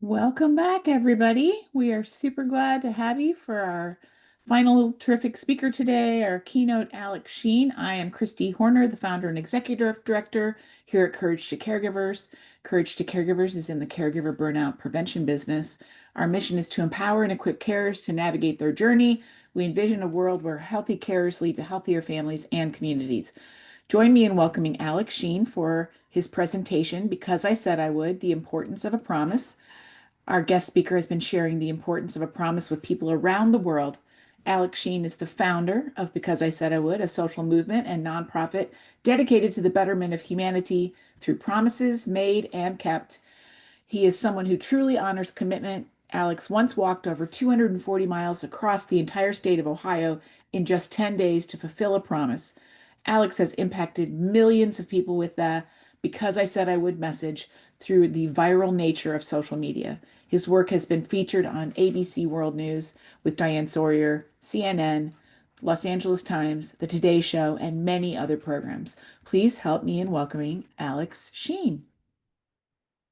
Welcome back, everybody. We are super glad to have you for our final terrific speaker today, our keynote, Alex Sheen. I am Christy Horner, the founder and executive director here at Courage to Caregivers. Courage to Caregivers is in the caregiver burnout prevention business. Our mission is to empower and equip carers to navigate their journey. We envision a world where healthy carers lead to healthier families and communities. Join me in welcoming Alex Sheen for his presentation, Because I Said I Would, The Importance of a Promise. Our guest speaker has been sharing the importance of a promise with people around the world. Alex Sheen is the founder of Because I Said I Would, a social movement and nonprofit dedicated to the betterment of humanity through promises made and kept. He is someone who truly honors commitment. Alex once walked over 240 miles across the entire state of Ohio in just 10 days to fulfill a promise. Alex has impacted millions of people with the Because I Said I Would message through the viral nature of social media. His work has been featured on ABC World News with Diane Sawyer, CNN, Los Angeles Times, The Today Show, and many other programs. Please help me in welcoming Alex Sheen.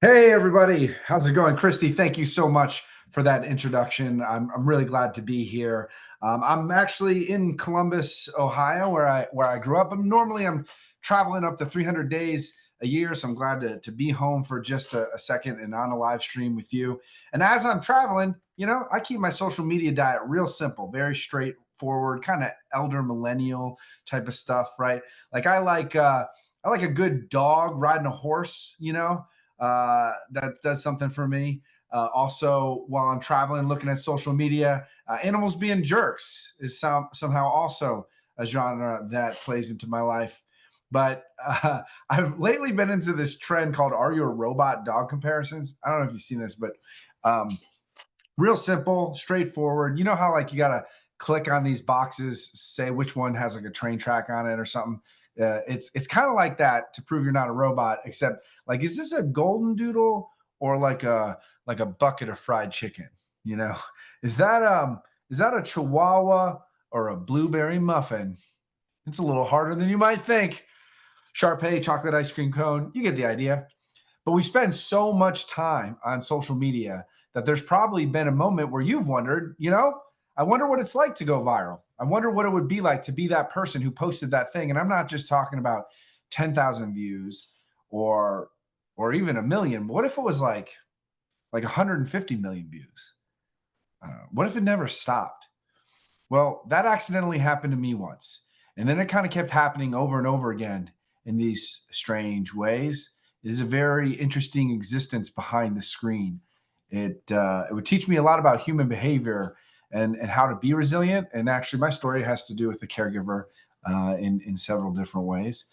Hey, everybody. How's it going? Christy, thank you so much for that introduction. I'm really glad to be here. I'm actually in Columbus, Ohio, where I grew up. I'm traveling up to 300 days a year, so I'm glad to be home for just a second and on a live stream with you. And as I'm traveling, I keep my social media diet real simple, very straightforward, kind of elder millennial type of stuff, right? Like I like a good dog riding a horse, that does something for me. Also, while I'm traveling, looking at social media, animals being jerks is somehow also a genre that plays into my life. But I've lately been into this trend called "Are you a robot?" dog comparisons. I don't know if you've seen this, but um, real simple, straightforward. You know how like you gotta click on these boxes, say which one has like a train track on it or something. It's kind of like that to prove you're not a robot. Except like, is this a golden doodle or like a bucket of fried chicken? You know, is that a Chihuahua or a blueberry muffin? It's a little harder than you might think. Sharpay chocolate ice cream cone. You get the idea. But we spend so much time on social media that there's probably been a moment where you've wondered, I wonder what it's like to go viral. I wonder what it would be like to be that person who posted that thing. And I'm not just talking about 10,000 views or even a million. What if it was like 150 million views? What if it never stopped? Well, that accidentally happened to me once. And then it kind of kept happening over and over again in these strange ways. It is a very interesting existence behind the screen. It would teach me a lot about human behavior and how to be resilient. And actually, my story has to do with the caregiver in several different ways.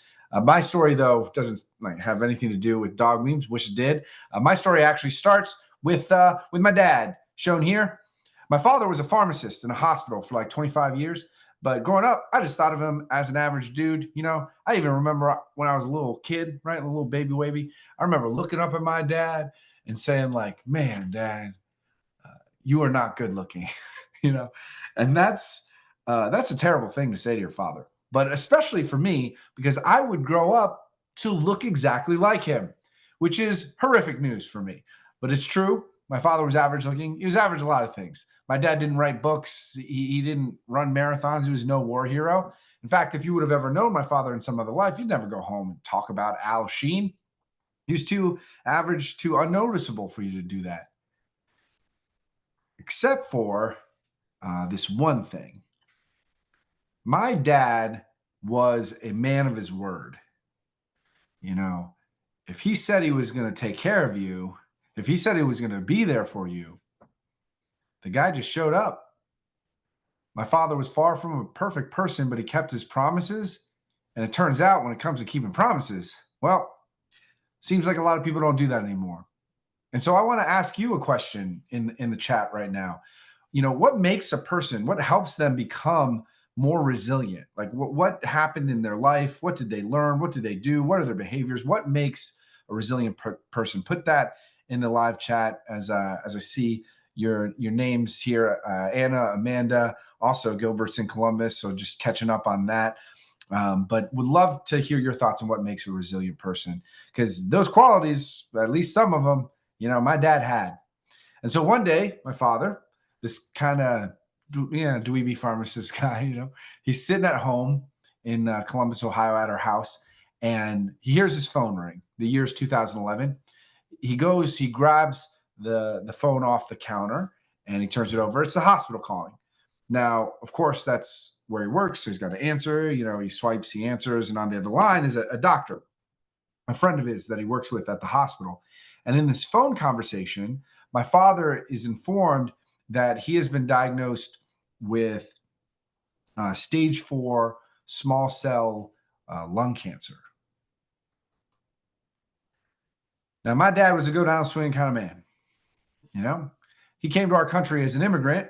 My story, though, doesn't have anything to do with dog memes. Wish it did. My story actually starts with my dad, shown here. My father was a pharmacist in a hospital for like 25 years. But growing up, I just thought of him as an average dude. I even remember when I was a little kid, right, a little baby wavy. I remember looking up at my dad and saying, like, "Man, Dad, you are not good looking," you know, and that's a terrible thing to say to your father. But especially for me, because I would grow up to look exactly like him, which is horrific news for me. But it's true. My father was average looking. He was average a lot of things. My dad didn't write books. He didn't run marathons. He was no war hero. In fact, if you would have ever known my father in some other life, you'd never go home and talk about Al Sheen. He was too average, too unnoticeable for you to do that, except for this one thing. My dad was a man of his word. You know, if he said he was going to take care of you, if he said he was going to be there for you, the guy just showed up. My father was far from a perfect person, but he kept his promises. And it turns out when it comes to keeping promises, well, seems like a lot of people don't do that anymore. And so I want to ask you a question in the chat right now. What makes a person, what helps them become more resilient? Like what happened in their life? What did they learn? What did they do? What are their behaviors? What makes a resilient person? Put that in the live chat as I see your names here, Anna, Amanda, also Gilbert's in Columbus. So just catching up on that. But would love to hear your thoughts on what makes a resilient person, because those qualities, at least some of them, My dad had. And so one day, my father, this kind of dweeby pharmacist guy, he's sitting at home in Columbus, Ohio, at our house, and he hears his phone ring. The year's 2011. He grabs the phone off the counter, and he turns it over. It's the hospital calling. Now, of course, that's where he works, so he's got to answer. He swipes, he answers, and on the other line is a doctor, a friend of his that he works with at the hospital. And in this phone conversation, my father is informed that he has been diagnosed with stage 4 small cell lung cancer. Now, my dad was a go down swing kind of man. He came to our country as an immigrant.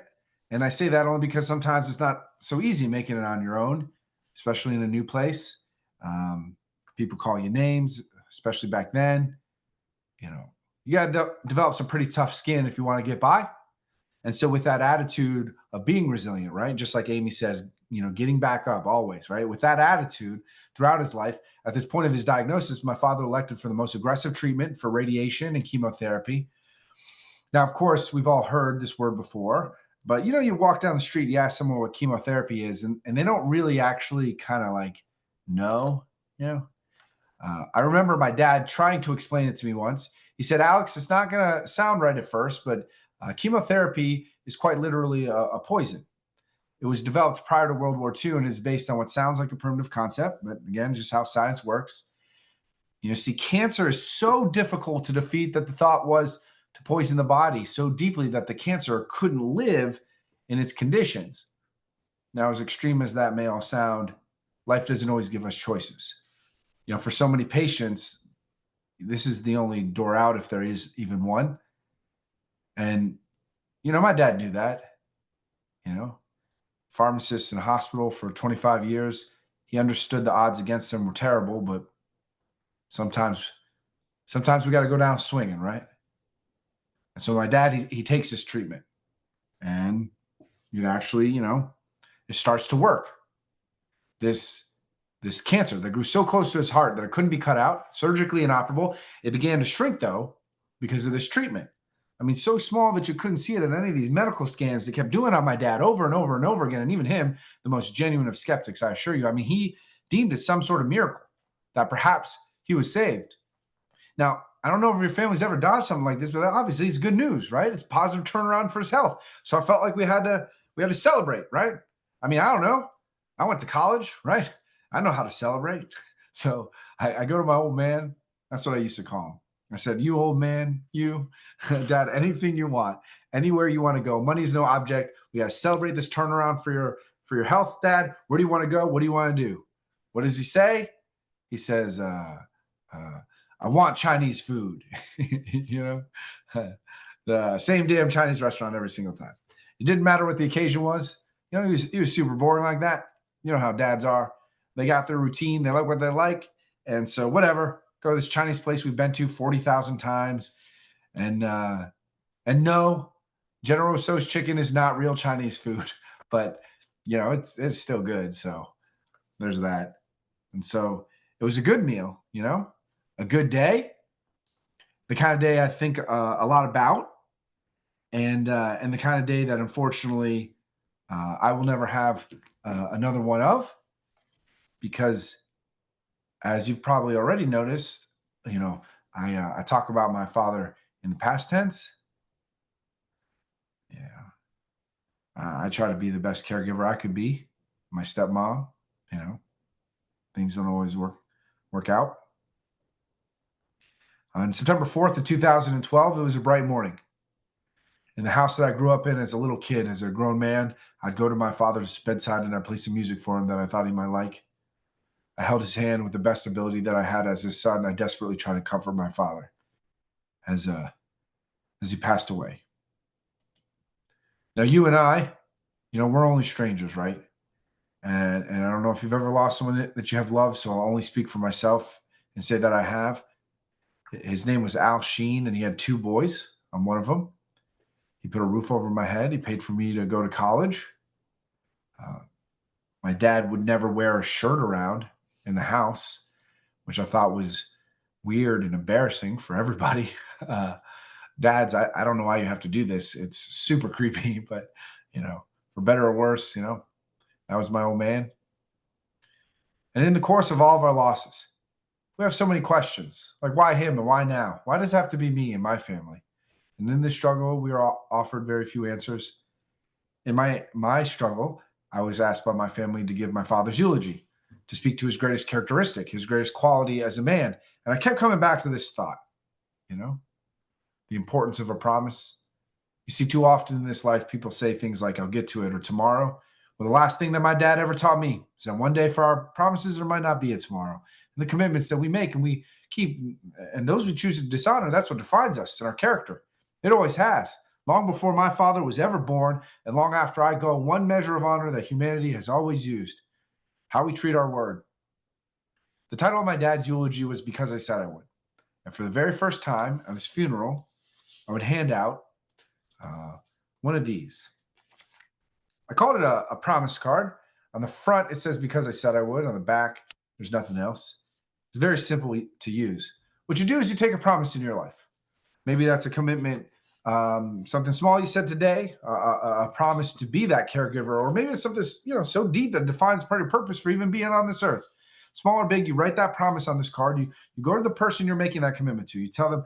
And I say that only because sometimes it's not so easy making it on your own, especially in a new place. People call you names, especially back then. You got to develop some pretty tough skin if you want to get by. And so with that attitude of being resilient, right? Just like Amy says, getting back up always, right? With that attitude throughout his life, at this point of his diagnosis, my father elected for the most aggressive treatment for radiation and chemotherapy. Now, of course, we've all heard this word before, but you walk down the street, you ask someone what chemotherapy is, and they don't really actually kind of like know. I remember my dad trying to explain it to me once. He said, Alex, it's not going to sound right at first, but chemotherapy is quite literally a poison. It was developed prior to World War II and is based on what sounds like a primitive concept, but again, just how science works. See, cancer is so difficult to defeat that the thought was to poison the body so deeply that the cancer couldn't live in its conditions. Now, as extreme as that may all sound, life doesn't always give us choices. For so many patients, this is the only door out if there is even one. And, my dad knew that, pharmacist in a hospital for 25 years. He understood the odds against him were terrible, but sometimes we got to go down swinging, right? And so my dad, he takes this treatment and actually, it starts to work. This cancer that grew so close to his heart that it couldn't be cut out, surgically inoperable. It began to shrink, though, because of this treatment. I mean, so small that you couldn't see it in any of these medical scans they kept doing on my dad over and over and over again. And even him, the most genuine of skeptics, I assure you. I mean, he deemed it some sort of miracle that perhaps he was saved. Now, I don't know if your family's ever done something like this, but obviously it's good news, right? It's positive turnaround for his health. So I felt like we had to celebrate, right? I mean, I don't know. I went to college, right? I know how to celebrate. So I go to my old man. That's what I used to call him. I said, you old man, you, Dad, anything you want, anywhere you want to go. Money's no object. We got to celebrate this turnaround for your health, Dad. Where do you want to go? What do you want to do? What does he say? He says, I want Chinese food. The same damn Chinese restaurant every single time. It didn't matter what the occasion was. He was super boring like that. You know how dads are. They got their routine. They like what they like. And so whatever, go to this Chinese place we've been to 40,000 times. And no, General Tso's chicken is not real Chinese food, but it's still good. So there's that. And so it was a good meal, a good day, the kind of day I think a lot about, and the kind of day that unfortunately I will never have another one of, because as you've probably already noticed, I talk about my father in the past tense. Yeah. I try to be the best caregiver I could be. My stepmom, things don't always work out. On September 4th of 2012, it was a bright morning. In the house that I grew up in as a little kid, as a grown man, I'd go to my father's bedside and I'd play some music for him that I thought he might like. I held his hand with the best ability that I had as his son. I desperately tried to comfort my father as he passed away. Now, you and I, we're only strangers, right? And I don't know if you've ever lost someone that you have loved, so I'll only speak for myself and say that I have. His name was Alex Sheen, and he had 2 boys. I'm one of them. He put a roof over my head. He paid for me to go to college. My dad would never wear a shirt around in the house, which I thought was weird and embarrassing for everybody. dads, I don't know why you have to do this. It's super creepy, but for better or worse, that was my old man. And in the course of all of our losses, we have so many questions like why him and why now? Why does it have to be me and my family? And in this struggle, we are offered very few answers. In my struggle, I was asked by my family to give my father's eulogy, to speak to his greatest characteristic, his greatest quality as a man. And I kept coming back to this thought, you know, the importance of a promise. You see, too often in this life, people say things like, I'll get to it or tomorrow. Well, the last thing that my dad ever taught me is that one day for our promises, there might not be a tomorrow. And the commitments that we make and we keep, and those we choose to dishonor, that's what defines us and our character. It always has. Long before my father was ever born, and long after I go, one measure of honor that humanity has always used: how we treat our word. The title of my dad's eulogy was Because I Said I Would. And for the very first time at his funeral, I would hand out one of these. I called it a promise card. On the front, it says Because I Said I Would. On the back, there's nothing else. It's very simple to use. What you do is you take a promise in your life. Maybe that's a commitment, something small you said today, a promise to be that caregiver, or maybe it's something so deep that defines part of your purpose for even being on this earth. Small or big, you write that promise on this card. You go to the person you're making that commitment to. You tell them,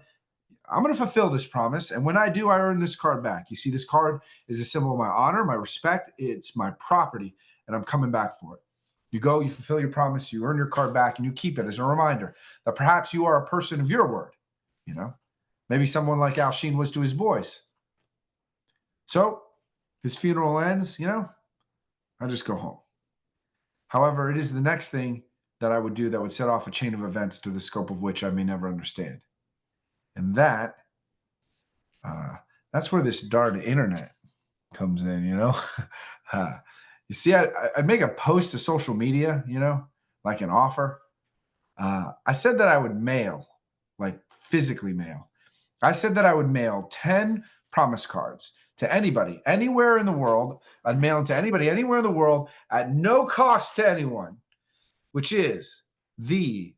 I'm going to fulfill this promise. And when I do, I earn this card back. You see, this card is a symbol of my honor, my respect. It's my property, and I'm coming back for it. You go, you fulfill your promise, you earn your card back, and you keep it as a reminder that perhaps you are a person of your word. Maybe someone like Al Sheen was to his boys. So his funeral ends, I just go home. However, it is the next thing that I would do that would set off a chain of events to the scope of which I may never understand. And that's where this darn internet comes in, You see, I'd make a post to social media, like an offer. I said that I would mail, like physically mail. I said that I would mail 10 promise cards to anybody, anywhere in the world. I'd mail them to anybody, anywhere in the world at no cost to anyone, which is the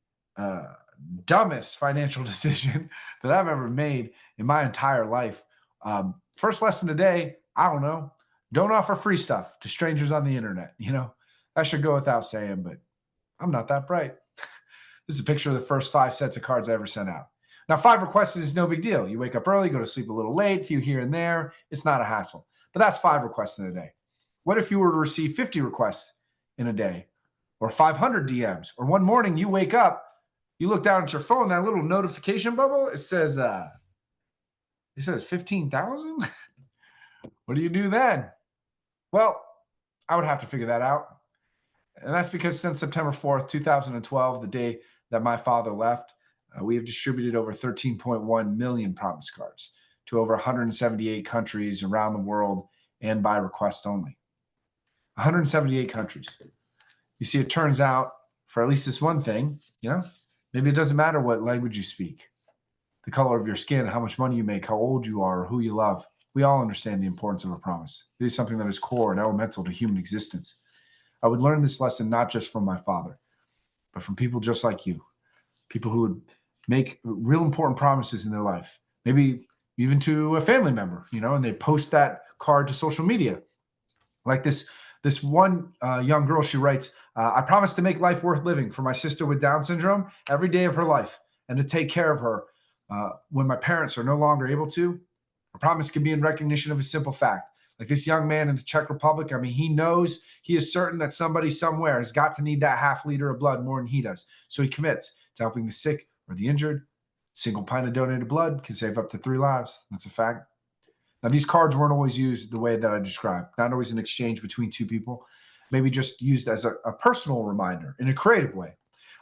dumbest financial decision that I've ever made in my entire life. First lesson today, I don't know. Don't offer free stuff to strangers on the internet. That should go without saying, but I'm not that bright. This is a picture of the first 5 sets of cards I ever sent out. Now, 5 requests is no big deal. You wake up early, go to sleep a little late, a few here and there. It's not a hassle. But that's 5 requests in a day. What if you were to receive 50 requests in a day, or 500 DMs, or one morning you wake up, you look down at your phone, that little notification bubble, it says 15,000? What do you do then? Well, I would have to figure that out. And that's because since September 4th, 2012, the day that my father left, we have distributed over 13.1 million promise cards to over 178 countries around the world and by request only. 178 countries. You see, it turns out for at least this one thing, maybe it doesn't matter what language you speak, the color of your skin, how much money you make, how old you are, or who you love. We all understand the importance of a promise. It is something that is core and elemental to human existence. I would learn this lesson not just from my father, but from people just like you, people who would make real important promises in their life, maybe even to a family member, and they post that card to social media. Like this one young girl, she writes, I promise to make life worth living for my sister with Down syndrome every day of her life and to take care of her when my parents are no longer able to. A promise can be in recognition of a simple fact. Like this young man in the Czech Republic, he knows, he is certain that somebody somewhere has got to need that half liter of blood more than he does. So he commits to helping the sick or the injured. Single pint of donated blood can save up to 3 lives. That's a fact. Now, these cards weren't always used the way that I described, not always an exchange between 2 people, maybe just used as a personal reminder in a creative way.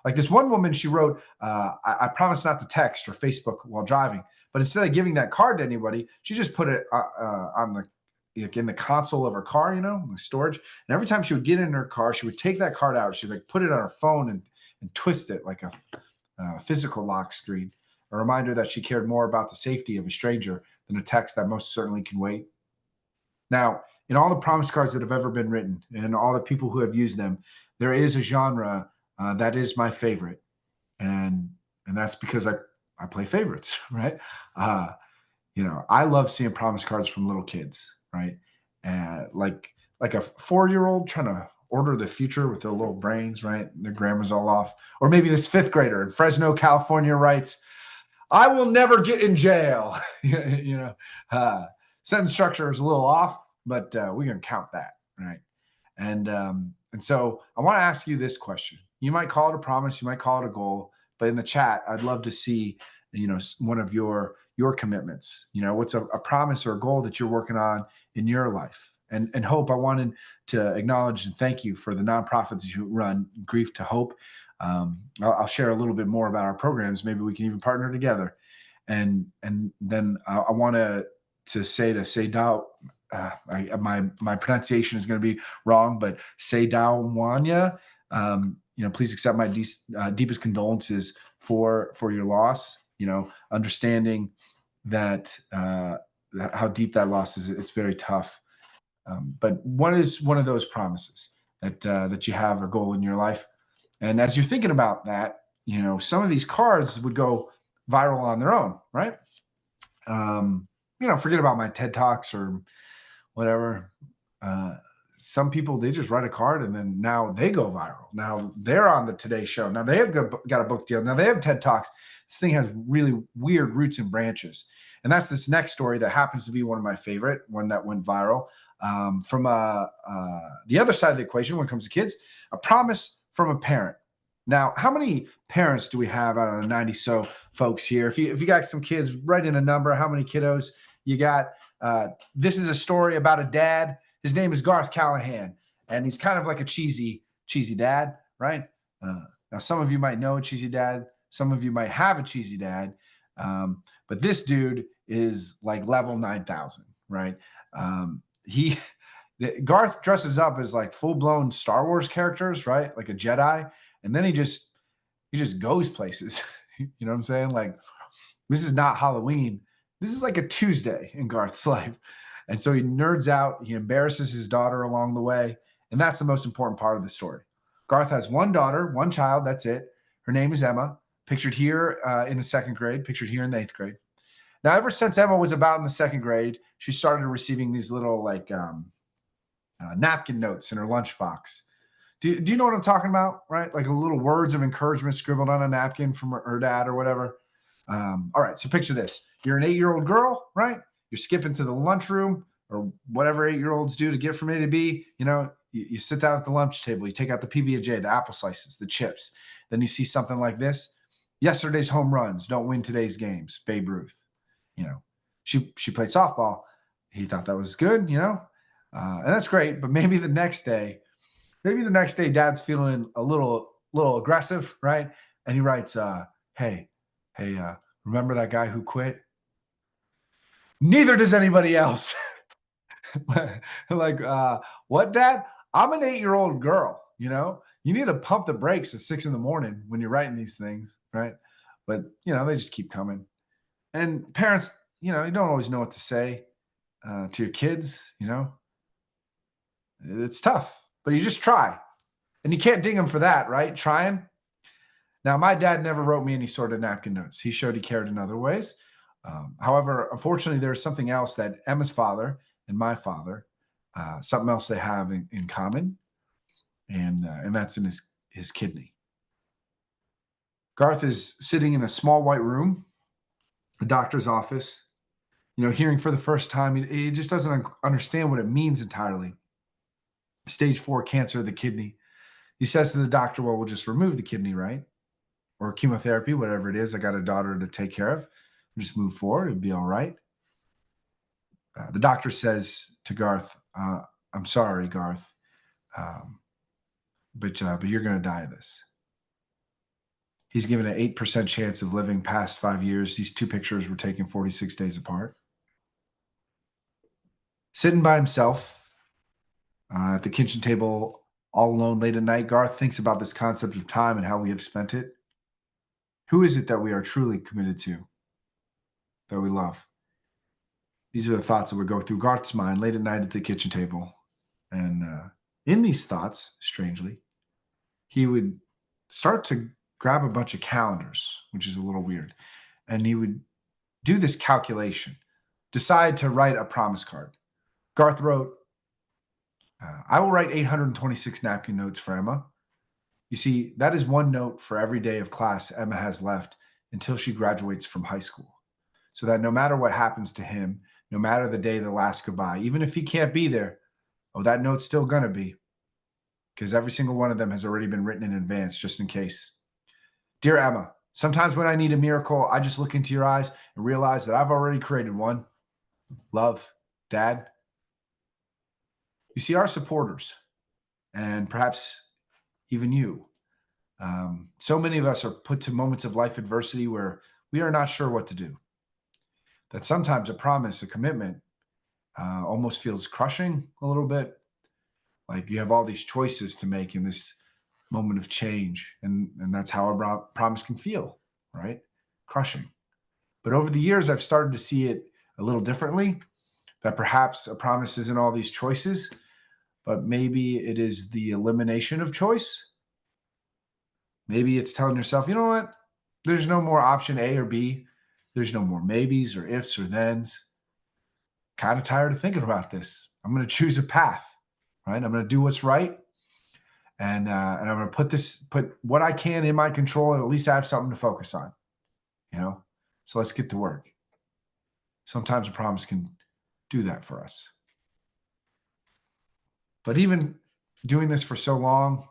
Like this one woman, she wrote, I promise not to text or Facebook while driving, but instead of giving that card to anybody, she just put it in the console of her car, in the storage. And every time she would get in her car, she would take that card out. She'd put it on her phone and twist it like a physical lock screen, a reminder that she cared more about the safety of a stranger than a text that most certainly can wait. Now, in all the promise cards that have ever been written and all the people who have used them, there is a genre that is my favorite. And that's because I play favorites, right? I love seeing promise cards from little kids, right? Like a 4-year-old trying to order the future with their little brains, right? Their grammar's all off. Or maybe this 5th grader in Fresno, California writes, "I will never get in jail." uh, Sentence structure is a little off, but we can count that, right? And so I want to ask you this question. You might call it a promise, you might call it a goal, but in the chat, I'd love to see, one of your commitments. What's a promise or a goal that you're working on in your life? And Hope, I wanted to acknowledge and thank you for the nonprofit that you run, Grief to Hope. I'll share a little bit more about our programs. Maybe we can even partner together. And then I want to say Seydao. My pronunciation is going to be wrong, but Seydao Mwanya. Please accept my deepest condolences for your loss. Understanding that how deep that loss is, it's very tough. But what is one of those promises that you have a goal in your life? And as you're thinking about that, some of these cards would go viral on their own, right? Forget about my TED Talks or whatever. Some people, they just write a card and then now they go viral. Now they're on the Today Show. Now they have got a book deal. Now they have TED Talks. This thing has really weird roots and branches. And that's this next story that happens to be one of my favorite, one that went viral. From the other side of the equation, when it comes to kids, a promise from a parent. Now, how many parents do we have out of the 90 so folks here? If you got some kids, write in a number. How many kiddos you got? This is a story about a dad. His name is Garth Callahan, and he's kind of like a cheesy dad, right? Now, some of you might know a cheesy dad. Some of you might have a cheesy dad. But this dude is like level 9,000, right? Garth dresses up as like full-blown Star Wars characters, right? Like a Jedi. And then he just goes places. You know what I'm saying? Like, this is not Halloween. This is like a Tuesday in Garth's life. And so he nerds out. He embarrasses his daughter along the way. And that's the most important part of the story. Garth has one daughter, one child. That's it. Her name is Emma, pictured here in the 2nd grade, pictured here in the 8th grade. Now, ever since Emma was about in the 2nd grade, she started receiving these little napkin notes in her lunchbox. Do you know what I'm talking about, right? Like a little words of encouragement scribbled on a napkin from her dad or whatever. All right, so picture this. You're an 8-year-old girl, right? You're skipping to the lunchroom or whatever 8-year-olds do to get from A to B. You sit down at the lunch table. You take out the PB&J, the apple slices, the chips. Then you see something like this. Yesterday's home runs don't win today's games. Babe Ruth. She played softball. He thought that was good, and that's great. But maybe the next day, dad's feeling a little aggressive, right? And he writes, hey, remember that guy who quit? Neither does anybody else. Like, what, Dad? I'm an 8-year-old girl, you need to pump the brakes at 6 a.m. when you're writing these things, right? But, they just keep coming. And parents, you don't always know what to say to your kids, It's tough, but you just try. And you can't ding them for that, right? Trying. Now, my dad never wrote me any sort of napkin notes. He showed he cared in other ways. However, unfortunately, there's something else that Emma's father and my father, something else they have in common, and that's in his kidney. Garth is sitting in a small white room, a doctor's office, hearing for the first time. He just doesn't understand what it means entirely. Stage 4 cancer of the kidney. He says to the doctor, well, we'll just remove the kidney, right? Or chemotherapy, whatever it is. I got a daughter to take care of. We'll just move forward. It'll be all right. The doctor says to Garth, I'm sorry, Garth, but you're going to die of this. He's given an 8% chance of living past 5 years. These 2 pictures were taken 46 days apart. Sitting by himself at the kitchen table, all alone late at night, Garth thinks about this concept of time and how we have spent it. Who is it that we are truly committed to, that we love? These are the thoughts that would go through Garth's mind late at night at the kitchen table. And in these thoughts, strangely, he would start to grab a bunch of calendars, which is a little weird. And he would do this calculation. decide to write a promise card. Garth wrote, I will write 826 napkin notes for Emma. You see, that is one note for every day of class Emma has left until she graduates from high school. So that no matter what happens to him, no matter the day the last goodbye, even if he can't be there, oh, that note's still going to be, because every single one of them has already been written in advance, just in case. Dear Emma, sometimes when I need a miracle, I just look into your eyes and realize that I've already created one. Love, Dad. You see, our supporters, and perhaps even you, so many of us are put to moments of life adversity where we are not sure what to do. That sometimes a promise, a commitment, almost feels crushing a little bit. Like you have all these choices to make in this moment of change. And that's how a promise can feel, right? Crushing. But over the years, I've started to see it a little differently, that perhaps a promise isn't all these choices, but maybe it is the elimination of choice. Maybe it's telling yourself, you know what? There's no more option A or B. There's no more maybes or ifs or thens. Kind of tired of thinking about this. I'm going to choose a path, right? I'm going to do what's right. And I'm going to put what I can in my control, and at least I have something to focus on, you know? So let's get to work. Sometimes a promise can do that for us. But even doing this for so long,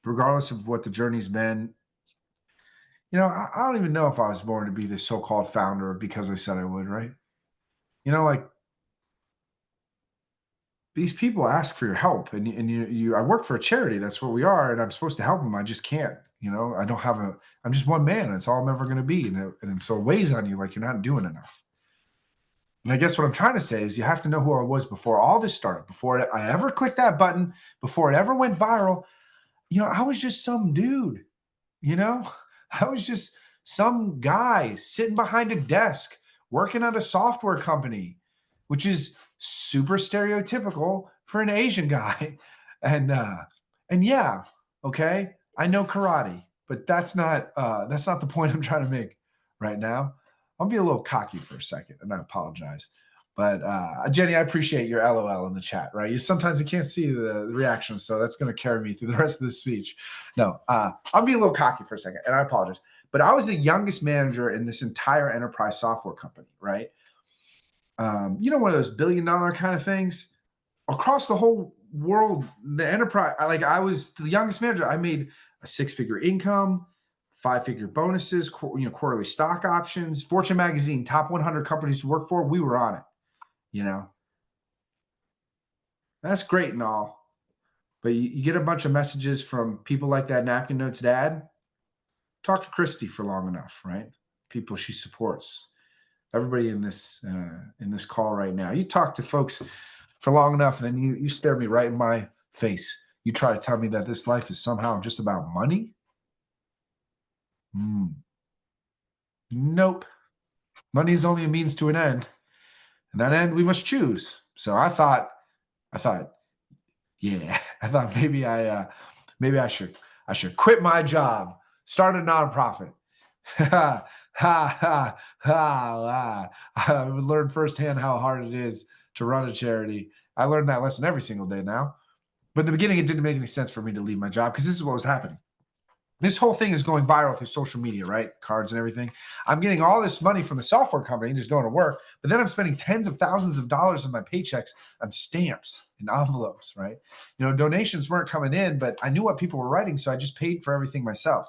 regardless of what the journey's been, I don't even know if I was born to be this so-called founder because I said I would, right? Like these people ask for your help, and I work for a charity. That's what we are, and I'm supposed to help them. I just can't. I don't have I'm just one man. That's all I'm ever going to be, and so it weighs on you like you're not doing enough. And I guess what I'm trying to say is you have to know who I was before all this started, before I ever clicked that button, before it ever went viral. I was just some dude. I was just some guy sitting behind a desk working at a software company, which is super stereotypical for an Asian guy. And yeah, okay, I know karate, but that's not the point I'm trying to make right now. I'll be a little cocky for a second, and I apologize. But Jenny, I appreciate your LOL in the chat, right? Sometimes you can't see the reaction, so that's going to carry me through the rest of the speech. No, I'll be a little cocky for a second, and I apologize. But I was the youngest manager in this entire enterprise software company, right? One of those billion-dollar kind of things across the whole world. The enterprise, I was the youngest manager. I made a six-figure income, five-figure bonuses, quarterly stock options. Fortune magazine, top 100 companies to work for. We were on it. That's great and all, but you get a bunch of messages from people like that napkin notes dad. Talk to Christy for long enough, right? People she supports, everybody in this call right now. You talk to folks for long enough, and then you stare me right in my face. You try to tell me that this life is somehow just about money. Nope. Money is only a means to an end, and that end we must choose. So I thought, yeah, I thought maybe I should quit my job, start a nonprofit. Ha ha ha! I've learned firsthand how hard it is to run a charity. I learned that lesson every single day now. But in the beginning, it didn't make any sense for me to leave my job because this is what was happening. This whole thing is going viral through social media, right? Cards and everything. I'm getting all this money from the software company and just going to work, but then I'm spending tens of thousands of dollars of my paychecks on stamps and envelopes, right? Donations weren't coming in, but I knew what people were writing, so I just paid for everything myself.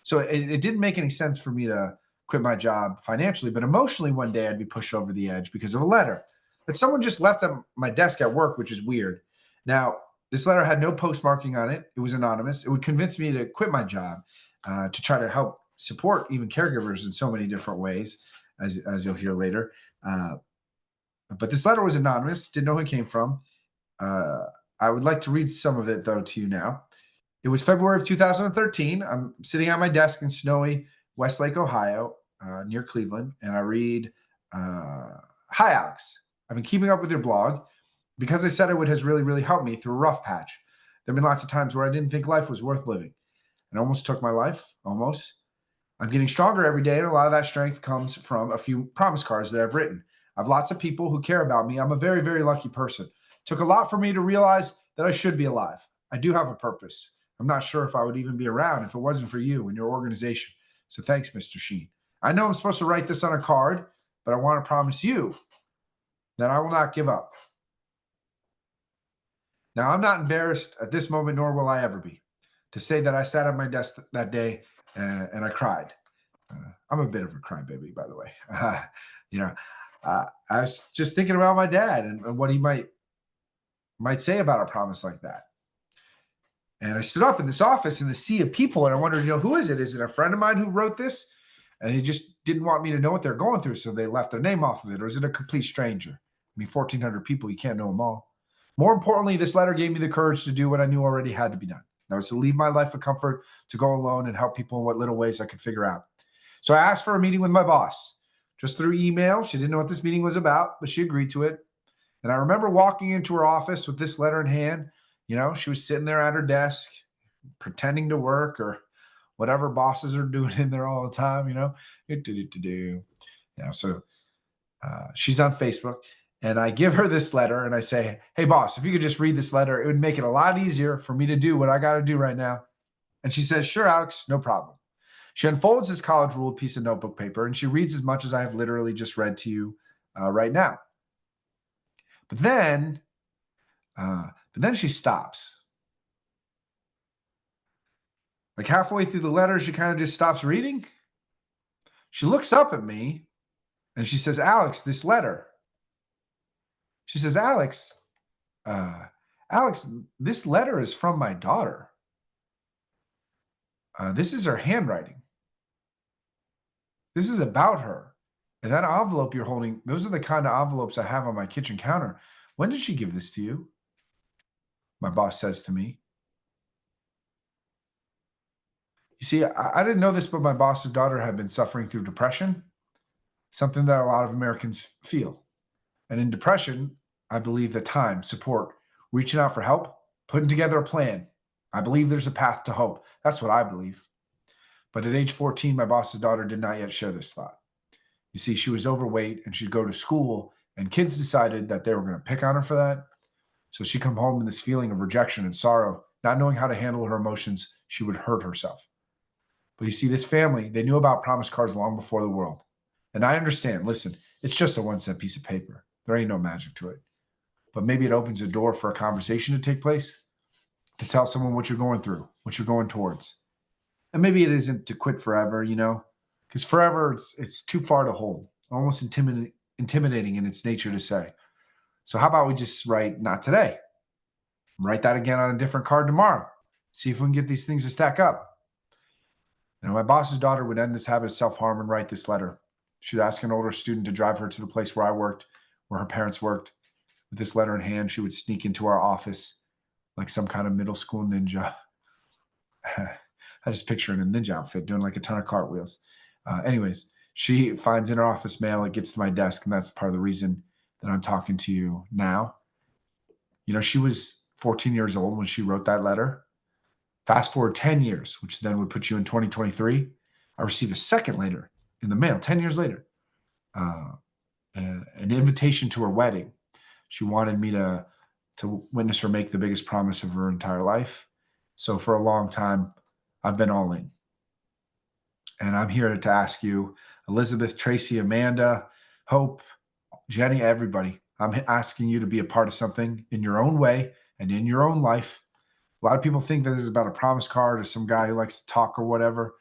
So it didn't make any sense for me to quit my job financially, but emotionally one day I'd be pushed over the edge because of a letter that someone just left on my desk at work, which is weird. Now, this letter had no postmarking on it. It was anonymous. It would convince me to quit my job to try to help support even caregivers in so many different ways, as you'll hear later. But this letter was anonymous. Didn't know who it came from. I would like to read some of it, though, to you now. It was February of 2013. I'm sitting at my desk in snowy Westlake, Ohio, near Cleveland, and I read, "Hi, Alex. I've been keeping up with your blog. Because I said it would has really, really helped me through a rough patch. There have been lots of times where I didn't think life was worth living. It almost took my life, almost. I'm getting stronger every day, and a lot of that strength comes from a few promise cards that I've written. I have lots of people who care about me. I'm a very, very lucky person. Took a lot for me to realize that I should be alive. I do have a purpose. I'm not sure if I would even be around if it wasn't for you and your organization. So thanks, Mr. Sheen. I know I'm supposed to write this on a card, but I want to promise you that I will not give up. Now, I'm not embarrassed at this moment, nor will I ever be, to say that I sat at my desk that day and I cried. I'm a bit of a crybaby, by the way. You know, I was just thinking about my dad and what he might say about a promise like that. And I stood up in this office in the sea of people, and I wondered, who is it? Is it a friend of mine who wrote this? And he just didn't want me to know what they're going through, so they left their name off of it. Or is it a complete stranger? I mean, 1,400 people, you can't know them all. More importantly, this letter gave me the courage to do what I knew already had to be done. That was to leave my life of comfort, to go alone and help people in what little ways I could figure out. So I asked for a meeting with my boss, just through email. She didn't know what this meeting was about, but she agreed to it. And I remember walking into her office with this letter in hand. She was sitting there at her desk, pretending to work or whatever bosses are doing in there all the time, So she's on Facebook, and I give her this letter and I say, hey, boss, if you could just read this letter, it would make it a lot easier for me to do what I got to do right now. And she says, sure, Alex, no problem. She unfolds this college ruled piece of notebook paper, and she reads as much as I have literally just read to you right now. But then she stops. Like halfway through the letter, she kind of just stops reading. She looks up at me and she says, Alex, this letter. She says, Alex, this letter is from my daughter. This is her handwriting. This is about her. And that envelope you're holding, those are the kind of envelopes I have on my kitchen counter. When did she give this to you? My boss says to me. You see, I didn't know this, but my boss's daughter had been suffering through depression, something that a lot of Americans feel. And in depression, I believe that time, support, reaching out for help, putting together a plan. I believe there's a path to hope. That's what I believe. But at age 14, my boss's daughter did not yet share this thought. You see, she was overweight and she'd go to school, and kids decided that they were going to pick on her for that. So she'd come home with this feeling of rejection and sorrow, not knowing how to handle her emotions. She would hurt herself. But you see, this family, they knew about promise cards long before the world. And I understand, listen, it's just a 1-cent piece of paper. There ain't no magic to it. But maybe it opens a door for a conversation to take place, to tell someone what you're going through, what you're going towards. And maybe it isn't to quit forever, because forever, it's too far to hold, almost intimidating in its nature to say. So how about we just write, not today. Write that again on a different card tomorrow. See if we can get these things to stack up. My boss's daughter would end this habit of self-harm and write this letter. She'd ask an older student to drive her to the place where I worked, where her parents worked. With this letter in hand, she would sneak into our office like some kind of middle school ninja. I just picture in a ninja outfit doing like a ton of cartwheels. Anyways, she finds in her office mail, it gets to my desk, and that's part of the reason that I'm talking to you now. She was 14 years old when she wrote that letter. Fast forward 10 years, which then would put you in 2023. I received a second letter in the mail, 10 years later, an invitation to her wedding. She wanted me to witness her make the biggest promise of her entire life. So for a long time, I've been all in. And I'm here to ask you, Elizabeth, Tracy, Amanda, Hope, Jenny, everybody, I'm asking you to be a part of something in your own way and in your own life. A lot of people think that this is about a promise card or some guy who likes to talk or whatever.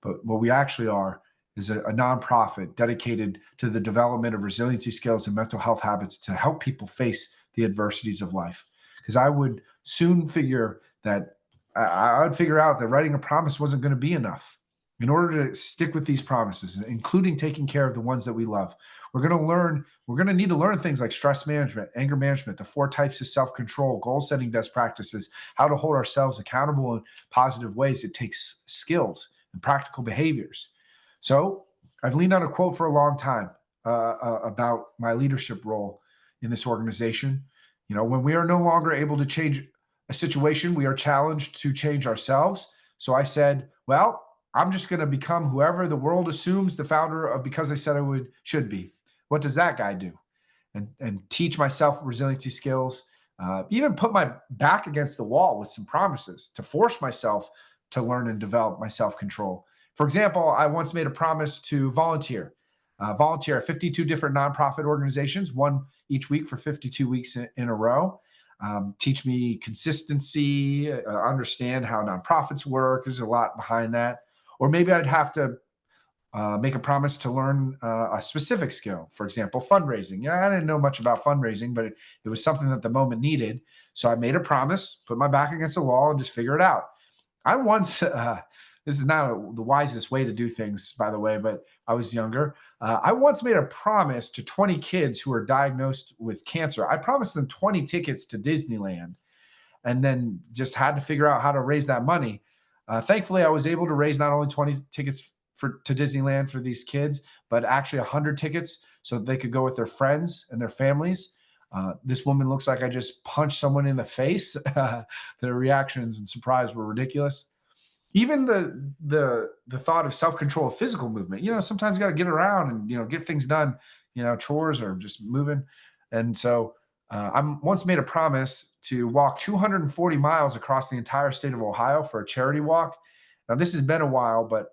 But what we actually are is a nonprofit dedicated to the development of resiliency skills and mental health habits to help people face the adversities of life. Because I would soon figure that I would figure out that writing a promise wasn't going to be enough. In order to stick with these promises, including taking care of the ones that we love, we're going to need to learn things like stress management, anger management, the 4 types of self-control, goal-setting best practices, how to hold ourselves accountable in positive ways. It takes skills and practical behaviors. So I've leaned on a quote for a long time about my leadership role in this organization. When we are no longer able to change a situation, we are challenged to change ourselves. So I said, well, I'm just going to become whoever the world assumes the founder of Because I Said I Would should be. what does that guy do? And teach myself resiliency skills, even put my back against the wall with some promises to force myself to learn and develop my self-control. For example, I once made a promise to volunteer at 52 different nonprofit organizations, one each week for 52 weeks in a row. Teach me consistency, understand how nonprofits work. There's a lot behind that. Or maybe I'd have to make a promise to learn a specific skill. For example, fundraising. I didn't know much about fundraising, but it was something that the moment needed. So I made a promise, put my back against the wall, and just figure it out. I once, this is not the wisest way to do things, by the way, but I was younger. I once made a promise to 20 kids who were diagnosed with cancer. I promised them 20 tickets to Disneyland, and then just had to figure out how to raise that money. Thankfully, I was able to raise not only 20 tickets to Disneyland for these kids, but actually 100 tickets so that they could go with their friends and their families. This woman looks like I just punched someone in the face. Their reactions and surprise were ridiculous. Even the thought of self-control of physical movement. Sometimes you got to get around and get things done. Chores or just moving. And so I once made a promise to walk 240 miles across the entire state of Ohio for a charity walk. Now this has been a while, but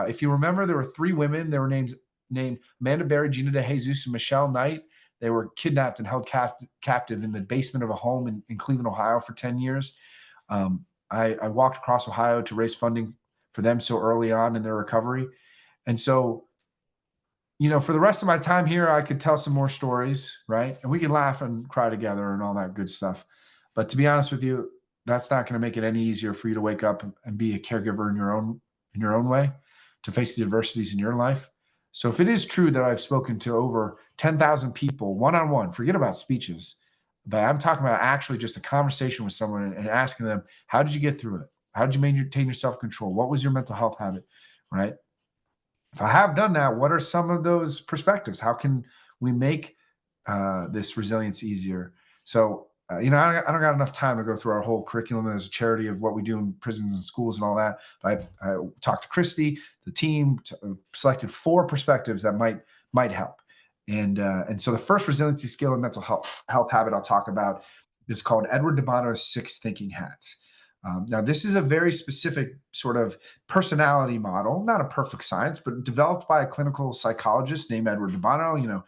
if you remember, there were three women. They were named Amanda Berry, Gina DeJesus, and Michelle Knight. They were kidnapped and held captive in the basement of a home in Cleveland, Ohio for 10 years. I walked across Ohio to raise funding for them so early on in their recovery. And so, for the rest of my time here, I could tell some more stories, right? And we can laugh and cry together and all that good stuff. But to be honest with you, that's not going to make it any easier for you to wake up and be a caregiver in your own way, to face the adversities in your life. So if it is true that I've spoken to over 10,000 people one-on-one, forget about speeches, but I'm talking about actually just a conversation with someone and asking them, how did you get through it? How did you maintain your self-control? What was your mental health habit, right? If I have done that, what are some of those perspectives? How can we make this resilience easier? So, I don't got enough time to go through our whole curriculum as a charity of what we do in prisons and schools and all that. But I talked to Christy, the team, selected 4 perspectives that might help. And so the first resiliency skill and mental health habit I'll talk about is called Edward de Bono's 6 thinking hats. Now, this is a very specific sort of personality model, not a perfect science, but developed by a clinical psychologist named Edward de Bono,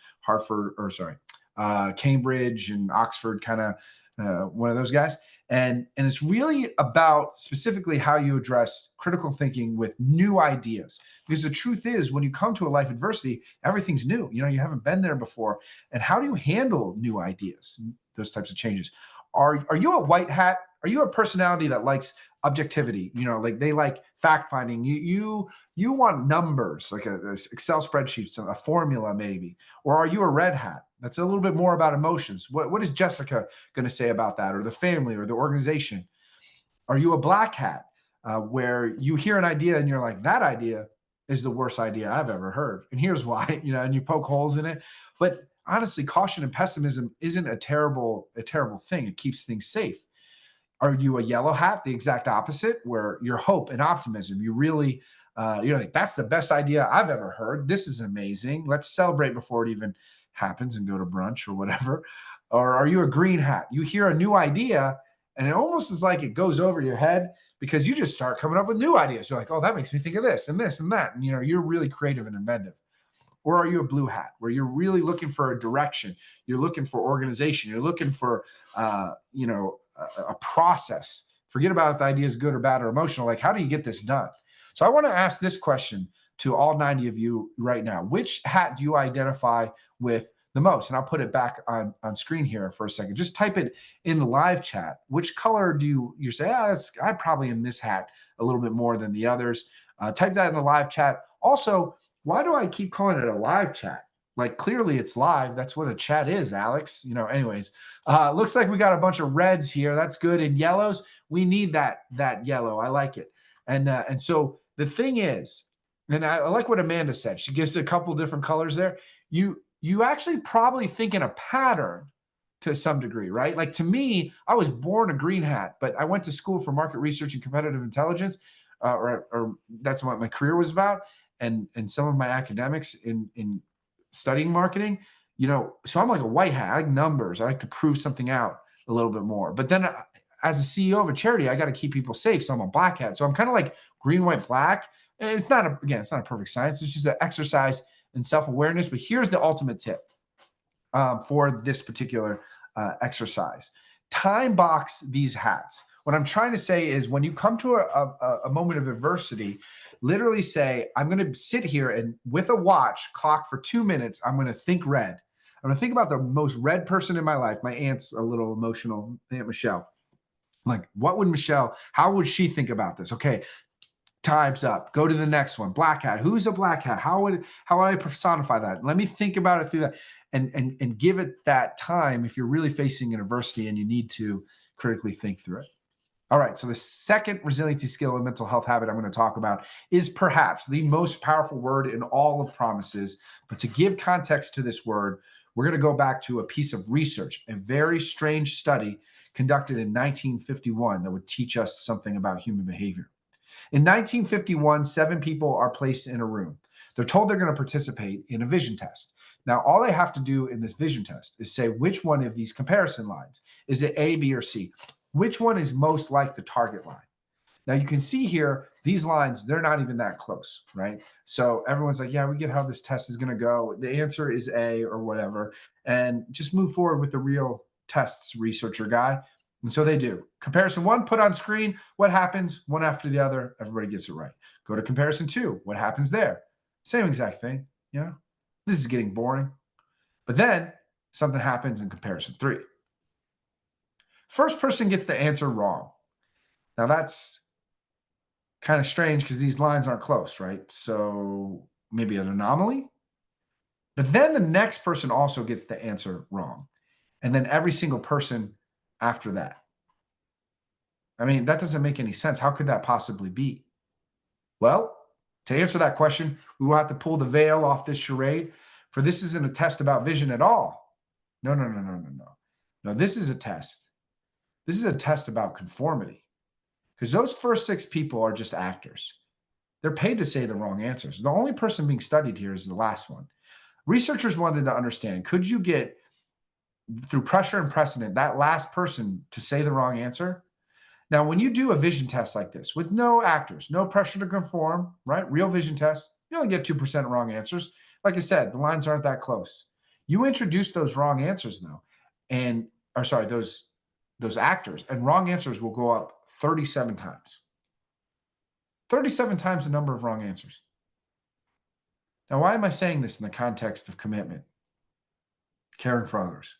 Cambridge and Oxford, kind of one of those guys. And it's really about specifically how you address critical thinking with new ideas. Because the truth is, when you come to a life adversity, everything's new. You haven't been there before. And how do you handle new ideas, those types of changes? Are you a white hat? Are you a personality that likes objectivity? Like they like fact finding. You want numbers, like a Excel spreadsheet, a formula maybe. Or are you a red hat? That's a little bit more about emotions. What is Jessica going to say about that, or the family, or the organization? Are you a black hat, where you hear an idea and you're like, that idea is the worst idea I've ever heard, and here's why, and you poke holes in it. But honestly, caution and pessimism isn't a terrible thing. It keeps things safe. Are you a yellow hat, the exact opposite, where your hope and optimism, you really, you're like, that's the best idea I've ever heard. This is amazing. Let's celebrate before it even happens and go to brunch or whatever. Or are you a green hat? You hear a new idea and it almost is like it goes over your head because you just start coming up with new ideas. You're like, oh, that makes me think of this and this and that. And, you're really creative and inventive. Or are you a blue hat, where you're really looking for a direction? You're looking for organization. You're looking for, a process. Forget about if the idea is good or bad or emotional. Like, how do you get this done? So I want to ask this question to all 90 of you right now. Which hat do you identify with the most? And I'll put it back on screen here for a second. Just type it in the live chat. Which color do you say, I probably am this hat a little bit more than the others? Type that in the live chat. Also, why do I keep calling it a live chat? Like, clearly it's live. That's what a chat is, Alex. Anyways, looks like we got a bunch of reds here. That's good. And yellows, we need that yellow. I like it. And so the thing is, and I like what Amanda said. She gives a couple different colors there. You actually probably think in a pattern to some degree, right? Like, to me, I was born a green hat, but I went to school for market research and competitive intelligence, or that's what my career was about. And some of my academics in studying marketing, so I'm like a white hat. I like numbers. I like to prove something out a little bit more. But then as a CEO of a charity, I got to keep people safe. So I'm a black hat. So I'm kind of like green, white, black. And it's not a perfect science. It's just an exercise in self-awareness. But here's the ultimate tip for this particular exercise. Time box these hats. What I'm trying to say is when you come to a moment of adversity, literally say, I'm going to sit here and with a watch clock for 2 minutes, I'm going to think red. I'm going to think about the most red person in my life. My aunt's a little emotional, Aunt Michelle. Like, how would she think about this? Okay, time's up. Go to the next one. Black hat. Who's a black hat? How would I personify that? Let me think about it through that and give it that time if you're really facing an adversity and you need to critically think through it. All right. So the second resiliency skill and mental health habit I'm going to talk about is perhaps the most powerful word in all of promises. But to give context to this word, we're going to go back to a piece of research, a very strange study conducted in 1951 that would teach us something about human behavior. In 1951, 7 people are placed in a room. They're told they're going to participate in a vision test. Now, all they have to do in this vision test is say which one of these comparison lines. Is it A, B, or C? Which one is most like the target line? Now, you can see here, these lines, they're not even that close, right? So everyone's like, yeah, we get how this test is going to go. The answer is A or whatever. And just move forward with the real tests researcher guy. And so they do. Comparison 1, put on screen. What happens? One after the other. Everybody gets it right. Go to comparison 2. What happens there? Same exact thing. This is getting boring. But then something happens in comparison 3. First person gets the answer wrong. Now that's kind of strange because these lines aren't close, right? So maybe an anomaly. But then the next person also gets the answer wrong. And then every single person after that. I mean, that doesn't make any sense. How could that possibly be? Well, to answer that question, we will have to pull the veil off this charade, for this isn't a test about vision at all. No. No, this is a test. This is a test about conformity. Because those first 6 people are just actors. They're paid to say the wrong answers. The only person being studied here is the last one. Researchers wanted to understand, could you get, through pressure and precedent, that last person to say the wrong answer? Now, when you do a vision test like this with no actors, no pressure to conform, right? Real vision test, you only get 2% wrong answers. Like I said, the lines aren't that close. You introduce those wrong answers though, those actors, and wrong answers will go up 37 times. 37 times the number of wrong answers. Now, why am I saying this in the context of commitment? Caring for others.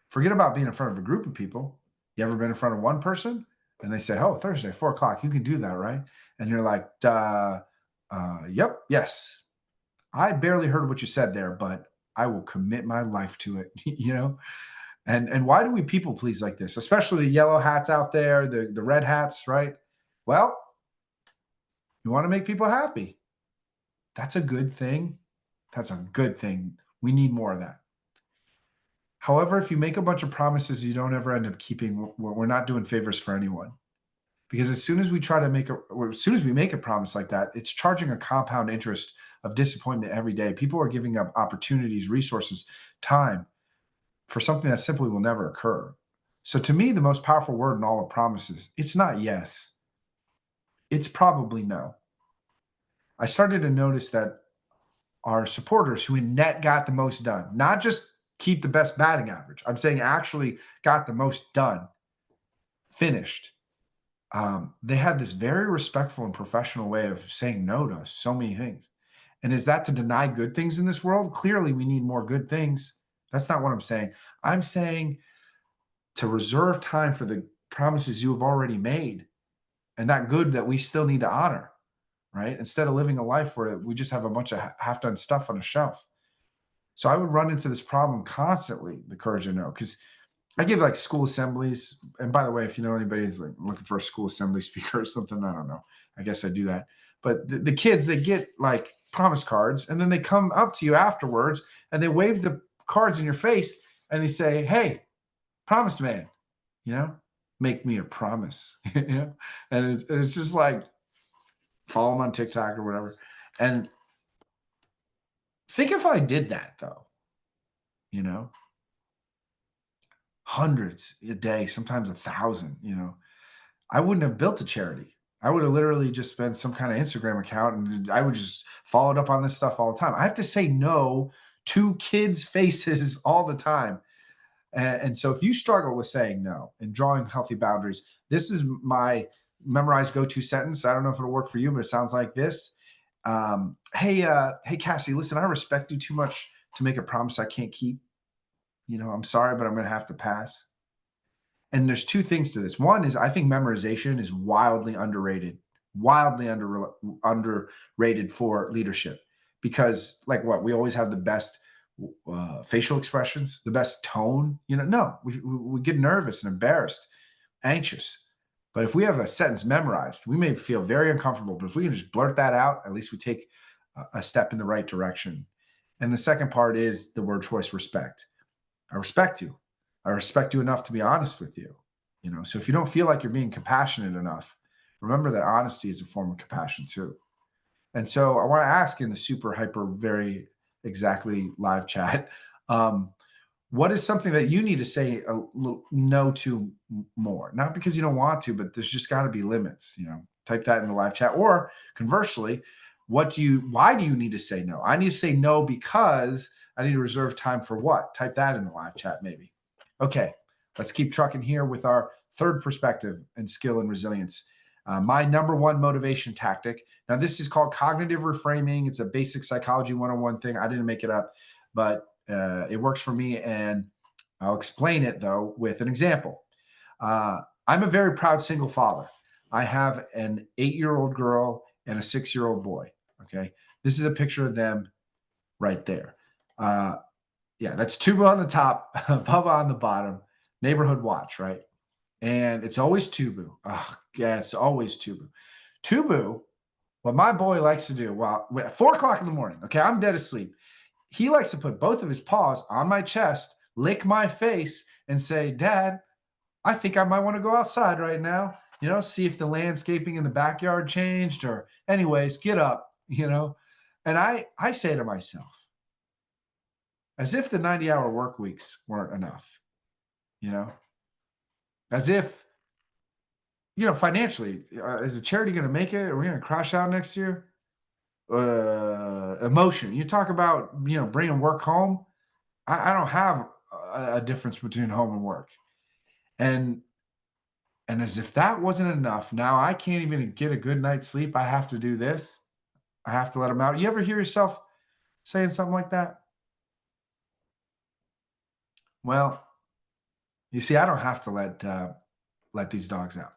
Forget about being in front of a group of people. You ever been in front of one person? And they say, oh, Thursday, 4 o'clock, you can do that, right? And you're like, yep, yes. I barely heard what you said there, but I will commit my life to it, And why do we people please like this? Especially the yellow hats out there, the red hats, right? Well, you want to make people happy. That's a good thing. That's a good thing. We need more of that. However, if you make a bunch of promises you don't ever end up keeping, we're not doing favors for anyone. Because as soon as we make a promise like that, it's charging a compound interest of disappointment every day. People are giving up opportunities, resources, time for something that simply will never occur. So to me, the most powerful word in all of promises, it's not yes. It's probably no. I started to notice that our supporters who in net got the most done, not just keep the best batting average, I'm saying actually got the most done, finished. They had this very respectful and professional way of saying no to so many things. And is that to deny good things in this world? Clearly, we need more good things. That's not what I'm saying. I'm saying to reserve time for the promises you have already made and that good that we still need to honor, right? Instead of living a life where we just have a bunch of half-done stuff on a shelf. So I would run into this problem constantly, the courage to know, because I give like school assemblies. And by the way, if you know anybody who's like looking for a school assembly speaker or something, I don't know. I guess I do that. But the kids, they get like promise cards and then they come up to you afterwards and they wave the cards in your face and they say, hey, promise man, make me a promise, and it's just like follow them on TikTok or whatever. And Think if I did that though, you know, hundreds a day, sometimes 1,000, I wouldn't have built a charity. I would have literally just spent some kind of Instagram account and I would just follow up on this stuff all the time. I have to say no to kids' faces all the time. And so if you struggle with saying no and drawing healthy boundaries, this is my memorized go-to sentence. I don't know if it'll work for you, but it sounds like this. Hey, Cassie, listen, I respect you too much to make a promise I can't keep. I'm sorry, but I'm going to have to pass. And there's two things to this. One is I think memorization is wildly underrated for leadership because, like, what we always have the best facial expressions, the best tone. No, we get nervous and embarrassed, anxious. But if we have a sentence memorized, we may feel very uncomfortable. But if we can just blurt that out, at least we take a step in the right direction. And the second part is the word choice: respect. I respect you. I respect you enough to be honest with you. So if you don't feel like you're being compassionate enough, remember that honesty is a form of compassion too. And so I want to ask in the super hyper very exactly live chat, um, what is something that you need to say a little no to more? Not because you don't want to, but there's just got to be limits. Type that in the live chat. Or conversely, why do you need to say no? I need to say no because I need to reserve time for what? Type that in the live chat, maybe. Okay, let's keep trucking here with our third perspective and skill and resilience. My number one motivation tactic. Now, this is called cognitive reframing. It's a basic psychology 101 thing. I didn't make it up, but it works for me. And I'll explain it, though, with an example. I'm a very proud single father. I have an 8-year-old girl and a 6-year-old boy. Okay. This is a picture of them right there. Yeah, that's Tuba on the top, Bubba on the bottom, neighborhood watch, right? And it's always Tubu. Oh, yeah, it's always Tubu. Tubu, what my boy likes to do at 4 o'clock in the morning, okay, I'm dead asleep. He likes to put both of his paws on my chest, lick my face, and say, Dad, I think I might want to go outside right now, see if the landscaping in the backyard changed, or anyways, get up. And I say to myself, as if the 90-hour work weeks weren't enough, you know, as if, financially, is the charity going to make it? Are we going to crash out next year? Emotion. You talk about, bringing work home. I don't have a difference between home and work. And as if that wasn't enough, now I can't even get a good night's sleep. I have to do this. I have to let them out. You ever hear yourself saying something like that? Well, you see, I don't have to let these dogs out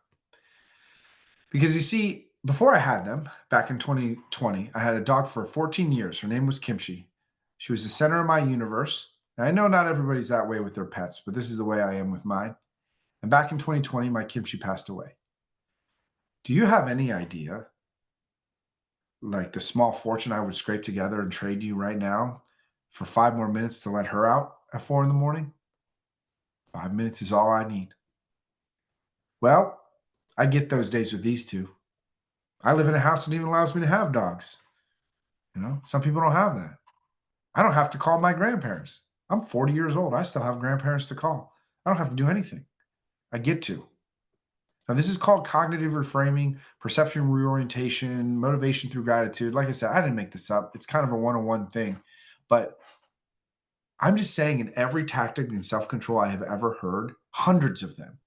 because you see, before I had them back in 2020, I had a dog for 14 years. Her name was Kimchi. She was the center of my universe. And I know not everybody's that way with their pets, but this is the way I am with mine. And back in 2020, my Kimchi passed away. Do you have any idea, like the small fortune I would scrape together and trade you right now for 5 more minutes to let her out at 4 in the morning? 5 minutes is all I need. Well, I get those days with these two. I live in a house that even allows me to have dogs. Some people don't have that. I don't have to call my grandparents. I'm 40 years old. I still have grandparents to call. I don't have to do anything. I get to. Now, this is called cognitive reframing, perception reorientation, motivation through gratitude. Like I said, I didn't make this up. It's kind of a one-on-one thing. But I'm just saying, in every tactic and self-control I have ever heard, hundreds of them,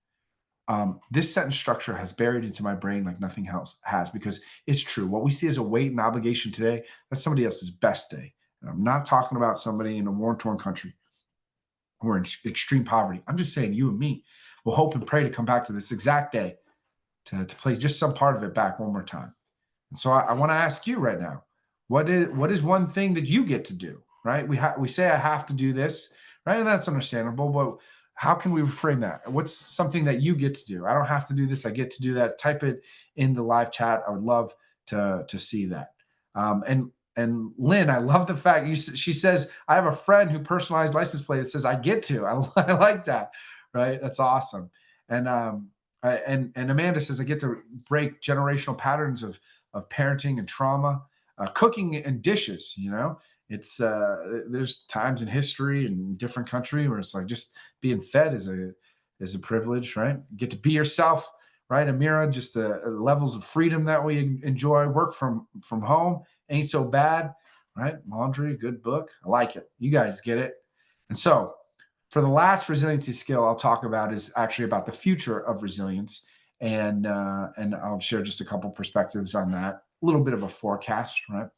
this sentence structure has buried into my brain like nothing else has, because it's true. What we see as a weight and obligation today, that's somebody else's best day. And I'm not talking about somebody in a war-torn country who are in extreme poverty. I'm just saying you and me will hope and pray to come back to this exact day to play just some part of it back one more time. And so I want to ask you right now, what is one thing that you get to do, right? We say I have to do this, right? And that's understandable, but how can we reframe that? What's something that you get to do? I don't have to do this. I get to do that. Type it in the live chat. I would love to see that. And Lynn, I love the fact she says, I have a friend who personalized license plate that says I get to. I like that, right? That's awesome. And and Amanda says I get to break generational patterns of parenting and trauma, cooking and dishes, It's there's times in history and different country where it's like just being fed is a privilege, right? You get to be yourself, right? Amira, just the levels of freedom that we enjoy. Work from home ain't so bad, right? Laundry, good book. I like it. You guys get it. And so, for the last resiliency skill I'll talk about is actually about the future of resilience, and I'll share just a couple perspectives on that. A little bit of a forecast, right?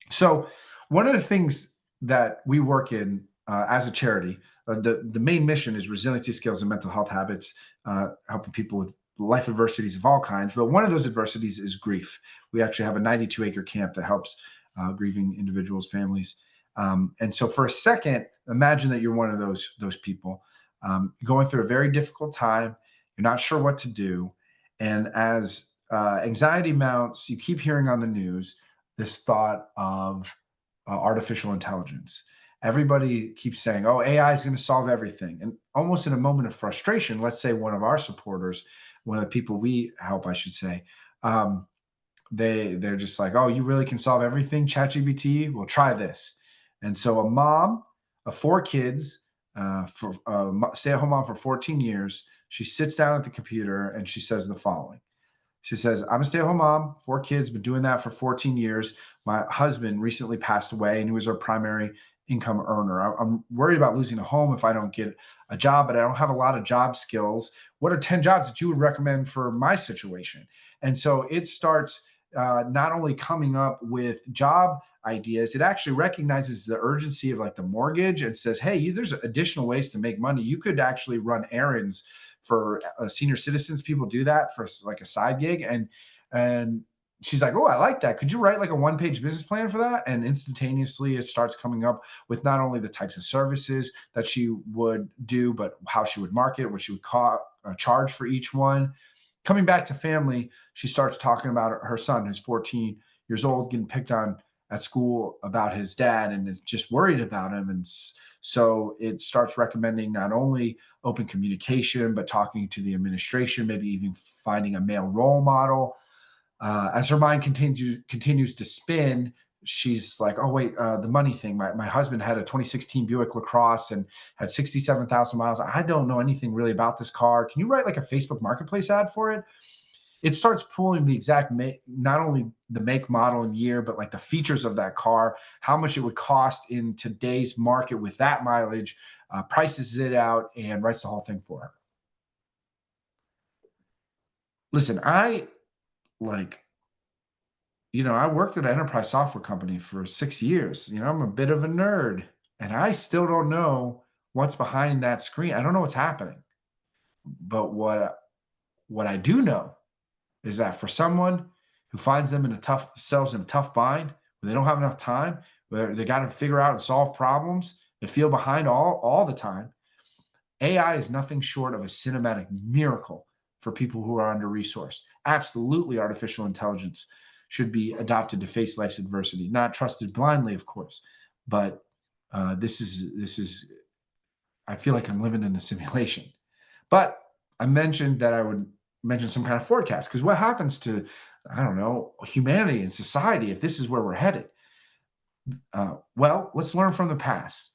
So, one of the things that we work in as a charity, the main mission is resiliency skills and mental health habits, helping people with life adversities of all kinds. But one of those adversities is grief. We actually have a 92-acre camp that helps grieving individuals, families. And so, for a second, imagine that you're one of those people going through a very difficult time. You're not sure what to do, and as anxiety mounts, you keep hearing on the news this thought of artificial intelligence. Everybody keeps saying, "Oh, AI is going to solve everything," and almost in a moment of frustration, let's say one of our supporters, one of the people we help, I should say, um, they're just like, "Oh, you really can solve everything, ChatGPT? Well, try this." And so, a mom of four kids, for stay-at-home mom for 14 years, she sits down at the computer and she says the following. She says, "I'm a stay-at-home mom, four kids, been doing that for 14 years. My husband recently passed away, and he was our primary income earner. I'm worried about losing a home if I don't get a job, but I don't have a lot of job skills. What are 10 jobs that you would recommend for my situation?" And so it starts not only coming up with job ideas, it actually recognizes the urgency of like the mortgage and says, "Hey, there's additional ways to make money. You could actually run errands for senior citizens. People do that for like a side gig." And she's like, "Oh, I like that. Could you write like a one-page business plan for that?" And instantaneously it starts coming up with not only the types of services that she would do, but how she would market, what she would charge for each one. Coming back to family, she starts talking about her son, who's 14 years old, getting picked on at school about his dad, and is just worried about him. And so it starts recommending not only open communication, but talking to the administration, maybe even finding a male role model. As her mind continues to spin, she's like, "Oh wait, the money thing. My husband had a 2016 Buick LaCrosse and had 67,000 miles. I don't know anything really about this car. Can you write like a Facebook Marketplace ad for it?" It starts pulling the exact not only the make, model, and year, but like the features of that car, how much it would cost in today's market with that mileage, prices it out, and writes the whole thing for her. Listen, like I worked at an enterprise software company for 6 years. I'm a bit of a nerd, and I still don't know what's behind that screen. I don't know what's happening. But what I do know is that for someone who finds themselves in a tough bind, where they don't have enough time, where they got to figure out and solve problems, they feel behind all the time. AI is nothing short of a cinematic miracle for people who are under resourced. Absolutely, artificial intelligence should be adopted to face life's adversity, not trusted blindly, of course. But this is. I feel like I'm living in a simulation. But I mentioned that I would mention some kind of forecast, because what happens to, I don't know, humanity and society if this is where we're headed? Well, let's learn from the past.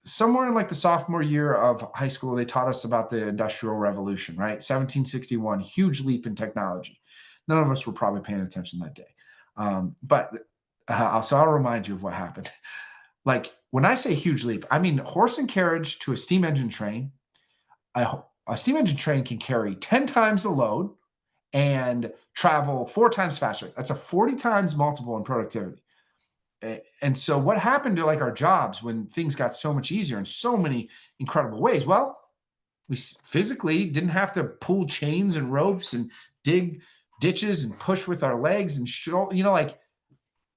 Somewhere in like the sophomore year of high school, they taught us about the Industrial Revolution, right? 1761, huge leap in technology. None of us were probably paying attention that day. So I'll remind you of what happened. Like when I say huge leap, I mean horse and carriage to a steam engine train. A steam engine train can carry 10 times the load and travel 4 times faster. That's a 40 times multiple in productivity. And so what happened to like our jobs when things got so much easier in so many incredible ways? Well, we physically didn't have to pull chains and ropes and dig ditches and push with our legs and like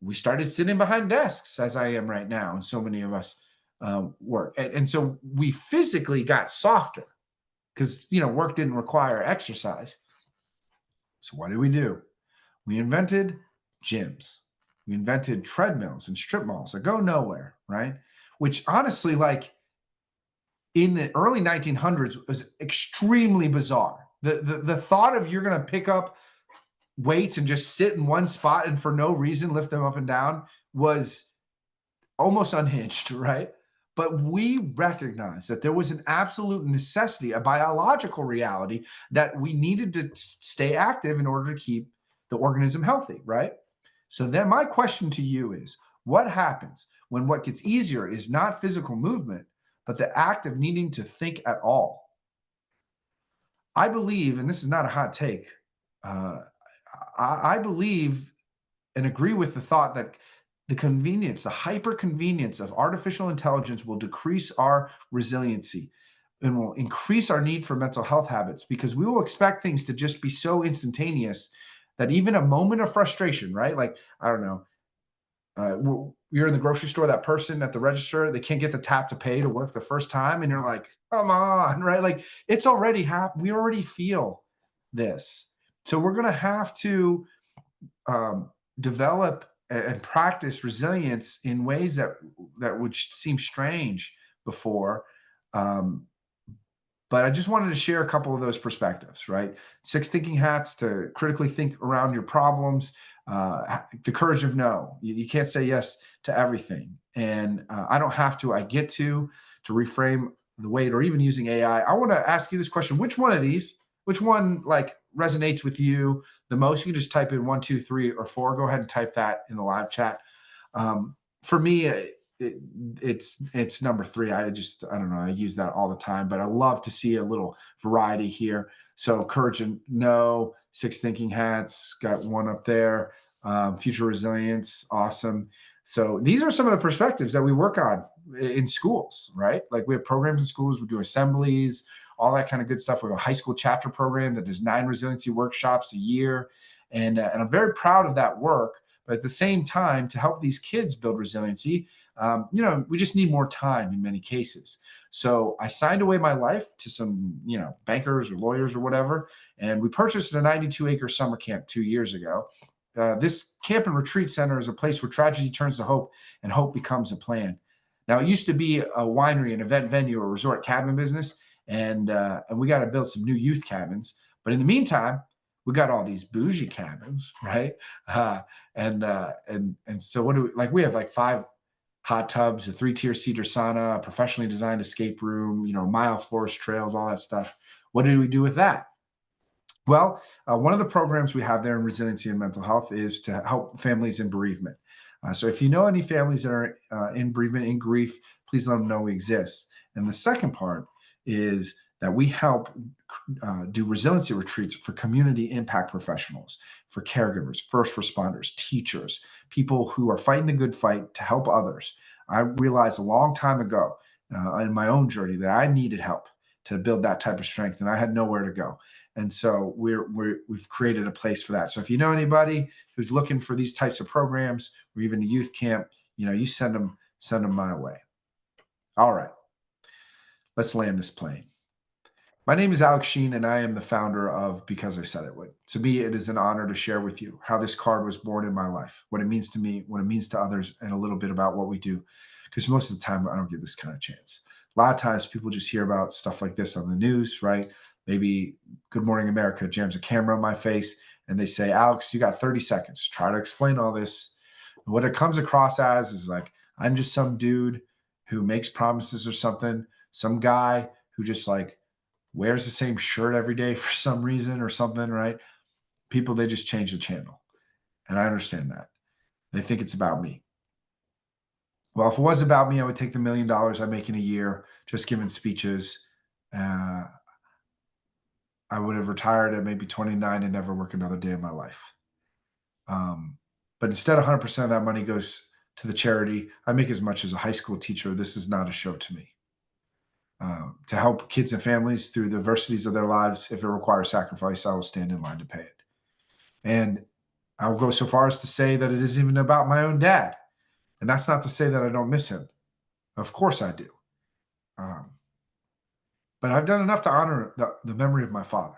we started sitting behind desks as I am right now. And so many of us work. And so we physically got softer because, work didn't require exercise. So what did we do? We invented gyms. We invented treadmills and strip malls that go nowhere, right? Which honestly, like in the early 1900s was extremely bizarre. The thought of you're going to pick up weights and just sit in one spot and for no reason lift them up and down was almost unhinged, right? But we recognized that there was an absolute necessity, a biological reality that we needed to stay active in order to keep the organism healthy, right? So then my question to you is, what happens when what gets easier is not physical movement, but the act of needing to think at all? I believe, and this is not a hot take, uh, I believe and agree with the thought that the convenience, the hyper convenience of artificial intelligence will decrease our resiliency and will increase our need for mental health habits because we will expect things to just be so instantaneous that even a moment of frustration, right? Like, I don't know, you're in the grocery store, that person at the register, they can't get the tap to pay to work the first time. And you're like, come on, right? Like, it's already happened. We already feel this. So we're going to have to um, develop and practice resilience in ways that would seem strange before. Um, but I just wanted to share a couple of those perspectives, right? Six thinking hats to critically think around your problems, the courage of no. You can't say yes to everything. And I don't have to, I get to reframe the weight or even using AI. I want to ask you this question. Which one of these, which one like resonates with you the most? You can just type in one, two, three, or four. Go ahead and type that in the live chat. For me, it's number three. I don't know. I use that all the time, but I love to see a little variety here. So courage and no, six thinking hats, got one up there. Future resilience, awesome. So these are some of the perspectives that we work on in schools, right? Like we have programs in schools, we do assemblies, all that kind of good stuff. We have a high school chapter program that does 9 resiliency workshops a year, and I'm very proud of that work. But at the same time, to help these kids build resiliency, we just need more time in many cases. So I signed away my life to some, bankers or lawyers or whatever, and we purchased a 92-acre summer camp 2 years ago. This camp and retreat center is a place where tragedy turns to hope and hope becomes a plan. Now, it used to be a winery, an event venue, a resort cabin business, and we got to build some new youth cabins. But in the meantime, we got all these bougie cabins, right? And so what do we like? We have like 5 hot tubs, a 3-tier cedar sauna, a professionally designed escape room, mile forest trails, all that stuff. What did we do with that? Well, one of the programs we have there in resiliency and mental health is to help families in bereavement. So if you know any families that are in bereavement, in grief, please let them know we exist. And the second part is that we help do resiliency retreats for community impact professionals, for caregivers, first responders, teachers, people who are fighting the good fight to help others. I realized a long time ago in my own journey that I needed help to build that type of strength, and I had nowhere to go. And so we've created a place for that. So if you know anybody who's looking for these types of programs or even a youth camp, you send them my way. All right, let's land this plane. My name is Alex Sheen, and I am the founder of Because I Said It Would. To me, it is an honor to share with you how this card was born in my life, what it means to me, what it means to others, and a little bit about what we do. Because most of the time, I don't get this kind of chance. A lot of times, people just hear about stuff like this on the news, right? Maybe Good Morning America jams a camera in my face, and they say, Alex, you got 30 seconds. Try to explain all this. And what it comes across as is like, I'm just some dude who makes promises or something, some guy who just like wears the same shirt every day for some reason or something, right? People, they just change the channel. And I understand that. They think it's about me. Well, if it was about me, I would take the $1 million I make in a year just giving speeches. Uh, I would have retired at maybe 29 and never work another day in my life. But instead, 100% of that money goes to the charity. I make as much as a high school teacher. This is not a show to me. To help kids and families through the adversities of their lives. If it requires sacrifice, I will stand in line to pay it. And I'll go so far as to say that it isn't even about my own dad. And that's not to say that I don't miss him. Of course I do. But I've done enough to honor the memory of my father.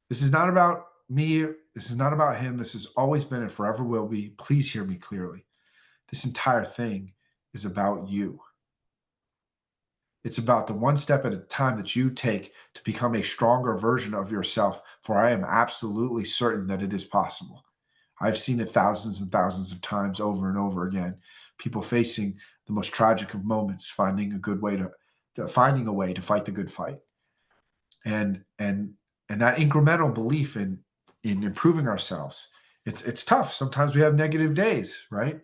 This is not about me. This is not about him. This has always been and forever will be. Please hear me clearly. This entire thing is about you. It's about the one step at a time that you take to become a stronger version of yourself, for I am absolutely certain that it is possible. I've seen it thousands and thousands of times over and over again. people facing the most tragic of moments, finding a good way finding a way to fight the good fight. And that incremental belief in improving ourselves, it's tough. Sometimes we have negative days, right?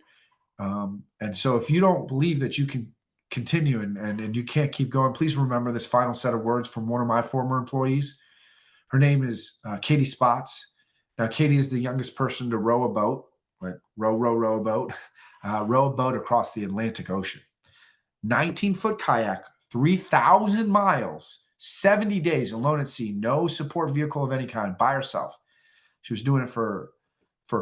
And so if you don't believe that you can continue and you can't keep going, please remember this final set of words from one of my former employees. Her name is Katie Spots. Now, Katie is the youngest person to row a boat, like row a boat, row a boat across the Atlantic Ocean. 19-foot kayak, 3,000 miles, 70 days alone at sea, no support vehicle of any kind, by herself. She was doing it for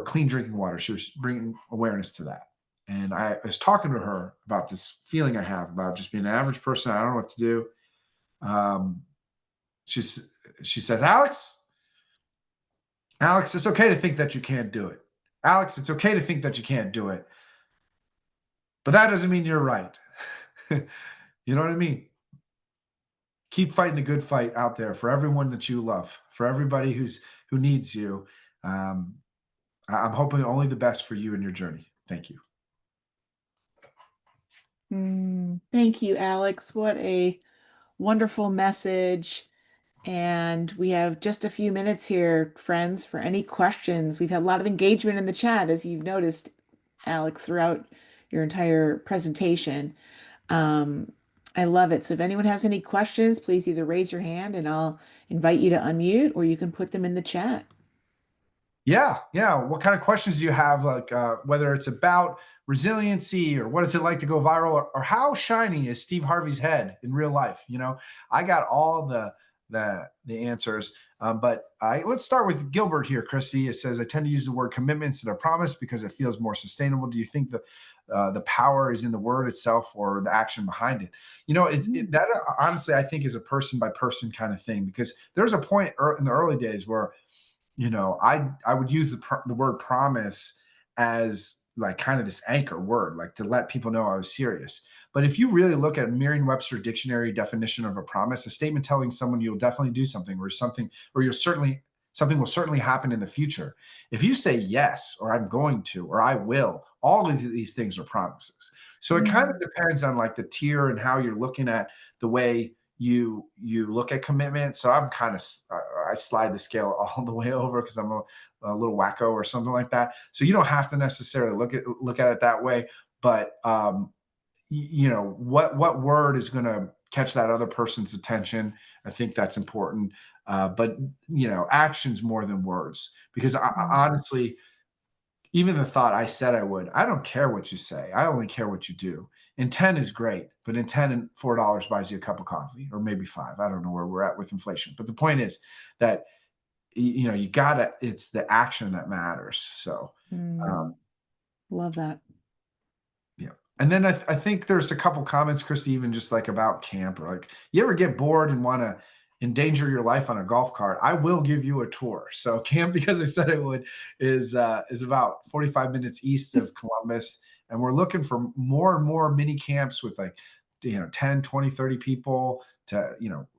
clean drinking water. She was bringing awareness to that. And I was talking to her about this feeling I have about just being an average person. I don't know what to do. Um, she says, Alex, it's okay to think that you can't do it. Alex, it's okay to think that you can't do it. But that doesn't mean you're right. You know what I mean? Keep fighting the good fight out there for everyone that you love, for everybody who needs you. I'm hoping only the best for you and your journey. Thank you. Thank you, Alex. What a wonderful message. And we have just a few minutes here, friends, for any questions. We've had a lot of engagement in the chat, as you've noticed, Alex, throughout your entire presentation. I love it. So if anyone has any questions, please either raise your hand and I'll invite you to unmute, or you can put them in the chat. Yeah. What kind of questions do you have? Like whether it's about resiliency or what is it like to go viral, or how shiny is Steve Harvey's head in real life? I got all the answers. But let's start with Gilbert here, Christy. It says, I tend to use the word commitment instead of promise because it feels more sustainable. Do you think the power is in the word itself or the action behind it? That honestly, I think is a person by person kind of thing, because there's a point in the early days where I would use the word promise as like kind of this anchor word, like to let people know I was serious. But if you really look at Merriam-Webster dictionary definition of a promise, a statement telling someone you'll definitely do something, or something will certainly happen in the future. If you say yes, or I'm going to, or I will, all of these things are promises. So it kind of depends on like the tier and how you're looking at the way you look at commitment. So I'm kind of I slide the scale all the way over because I'm a little wacko or something like that. So you don't have to necessarily look at it that way. But what word is going to catch that other person's attention? I think that's important. But actions more than words, because honestly, even the thought I said I would, I don't care what you say. I only care what you do. Intent is great, but intent and $4 buys you a cup of coffee, or maybe 5. I don't know where we're at with inflation. But the point is that, it's the action that matters. So, Love that. yeah. And then I think there's a couple comments, Christy, even just like about camp, or like, you ever get bored and want to endanger your life on a golf cart? I will give you a tour. So camp, because I said it would, is about 45 minutes east of Columbus. And we're looking for more and more mini camps with like, 10, 20, 30 people to,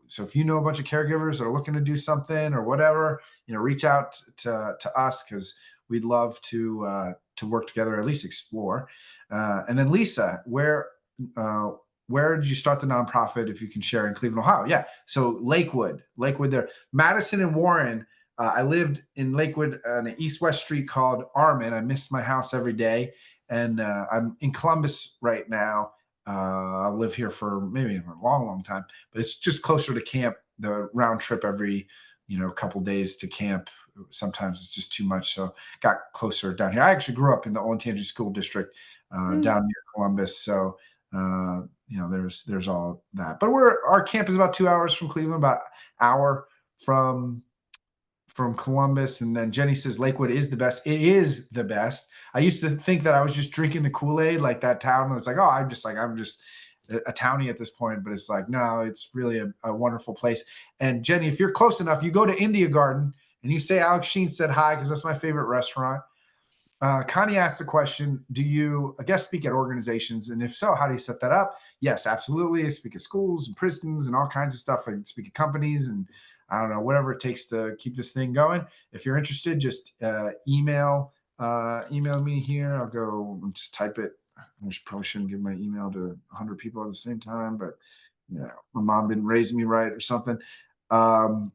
so if you know a bunch of caregivers that are looking to do something or whatever, reach out to us, because we'd love to work together, at least explore. And then Lisa, where did you start the nonprofit, if you can share, in Cleveland, Ohio? Yeah. So Lakewood there. Madison and Warren. I lived in Lakewood on an east-west street called Armin. I missed my house every day. And I'm in Columbus right now. I live here for maybe a long, long time, but it's just closer to camp. The round trip every, couple days to camp, sometimes it's just too much. So got closer down here. I actually grew up in the Olentangy School District down near Columbus. So, there's all that. But our camp is about 2 hours from Cleveland, about an hour from Columbus. And then Jenny says Lakewood is the best. It is the best. I used to think that I was just drinking the Kool-Aid, like that town. And it's like, oh, I'm just a townie at this point. But it's like, no, it's really a wonderful place. And Jenny, if you're close enough, you go to India Garden and you say Alex Sheen said hi, because that's my favorite restaurant. Connie asked the question, do you guest speak at organizations? And if so, how do you set that up? Yes, absolutely. I speak at schools and prisons and all kinds of stuff. I speak at companies and I don't know, whatever it takes to keep this thing going. If you're interested, just email me here. I'll go and just type it. probably shouldn't give my email to 100 people at the same time, but my mom didn't raise me right or something. Um,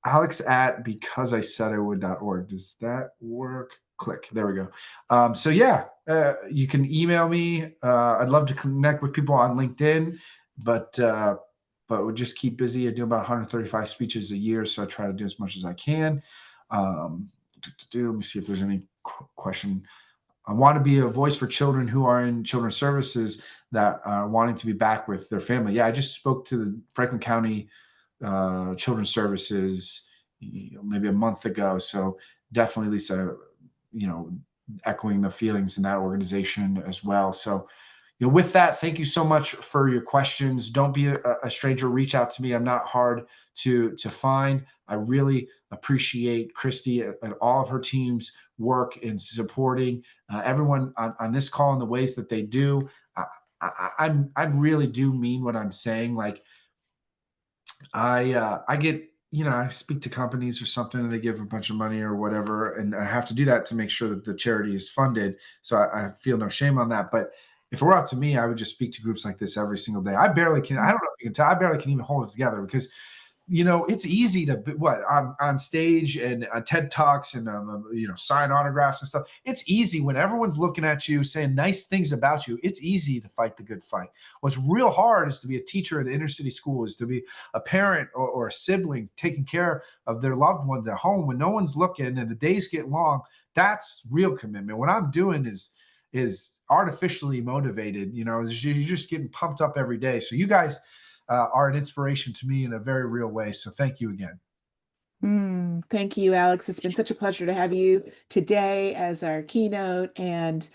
Alex at because I said I would.org. Does that work? Click. There we go. So yeah, you can email me. I'd love to connect with people on LinkedIn, but we just keep busy. I do about 135 speeches a year, so I try to do as much as I can. Let me see if there's any question. I want to be a voice for children who are in children's services that are wanting to be back with their family. Yeah, I just spoke to the Franklin County Children's Services maybe a month ago. So definitely, Lisa, you know, echoing the feelings in that organization as well. So, with that, thank you so much for your questions. Don't be a stranger. Reach out to me. I'm not hard to find. I really appreciate Christy and all of her team's work in supporting everyone on this call in the ways that they do. I really do mean what I'm saying. Like I get, I speak to companies or something and they give a bunch of money or whatever, and I have to do that to make sure that the charity is funded. So I feel no shame on that. But if it were up to me, I would just speak to groups like this every single day. I barely can. I don't know if you can tell. I barely can even hold it together because it's easy to on stage and TED Talks and sign autographs and stuff. It's easy when everyone's looking at you saying nice things about you. It's easy to fight the good fight. What's real hard is to be a teacher at an inner city school, is to be a parent or a sibling taking care of their loved ones at home when no one's looking and the days get long. That's real commitment. What I'm doing is artificially motivated. You're just getting pumped up every day. So you guys are an inspiration to me in a very real way. So thank you again. Thank you, Alex. It's been such a pleasure to have you today as our keynote. And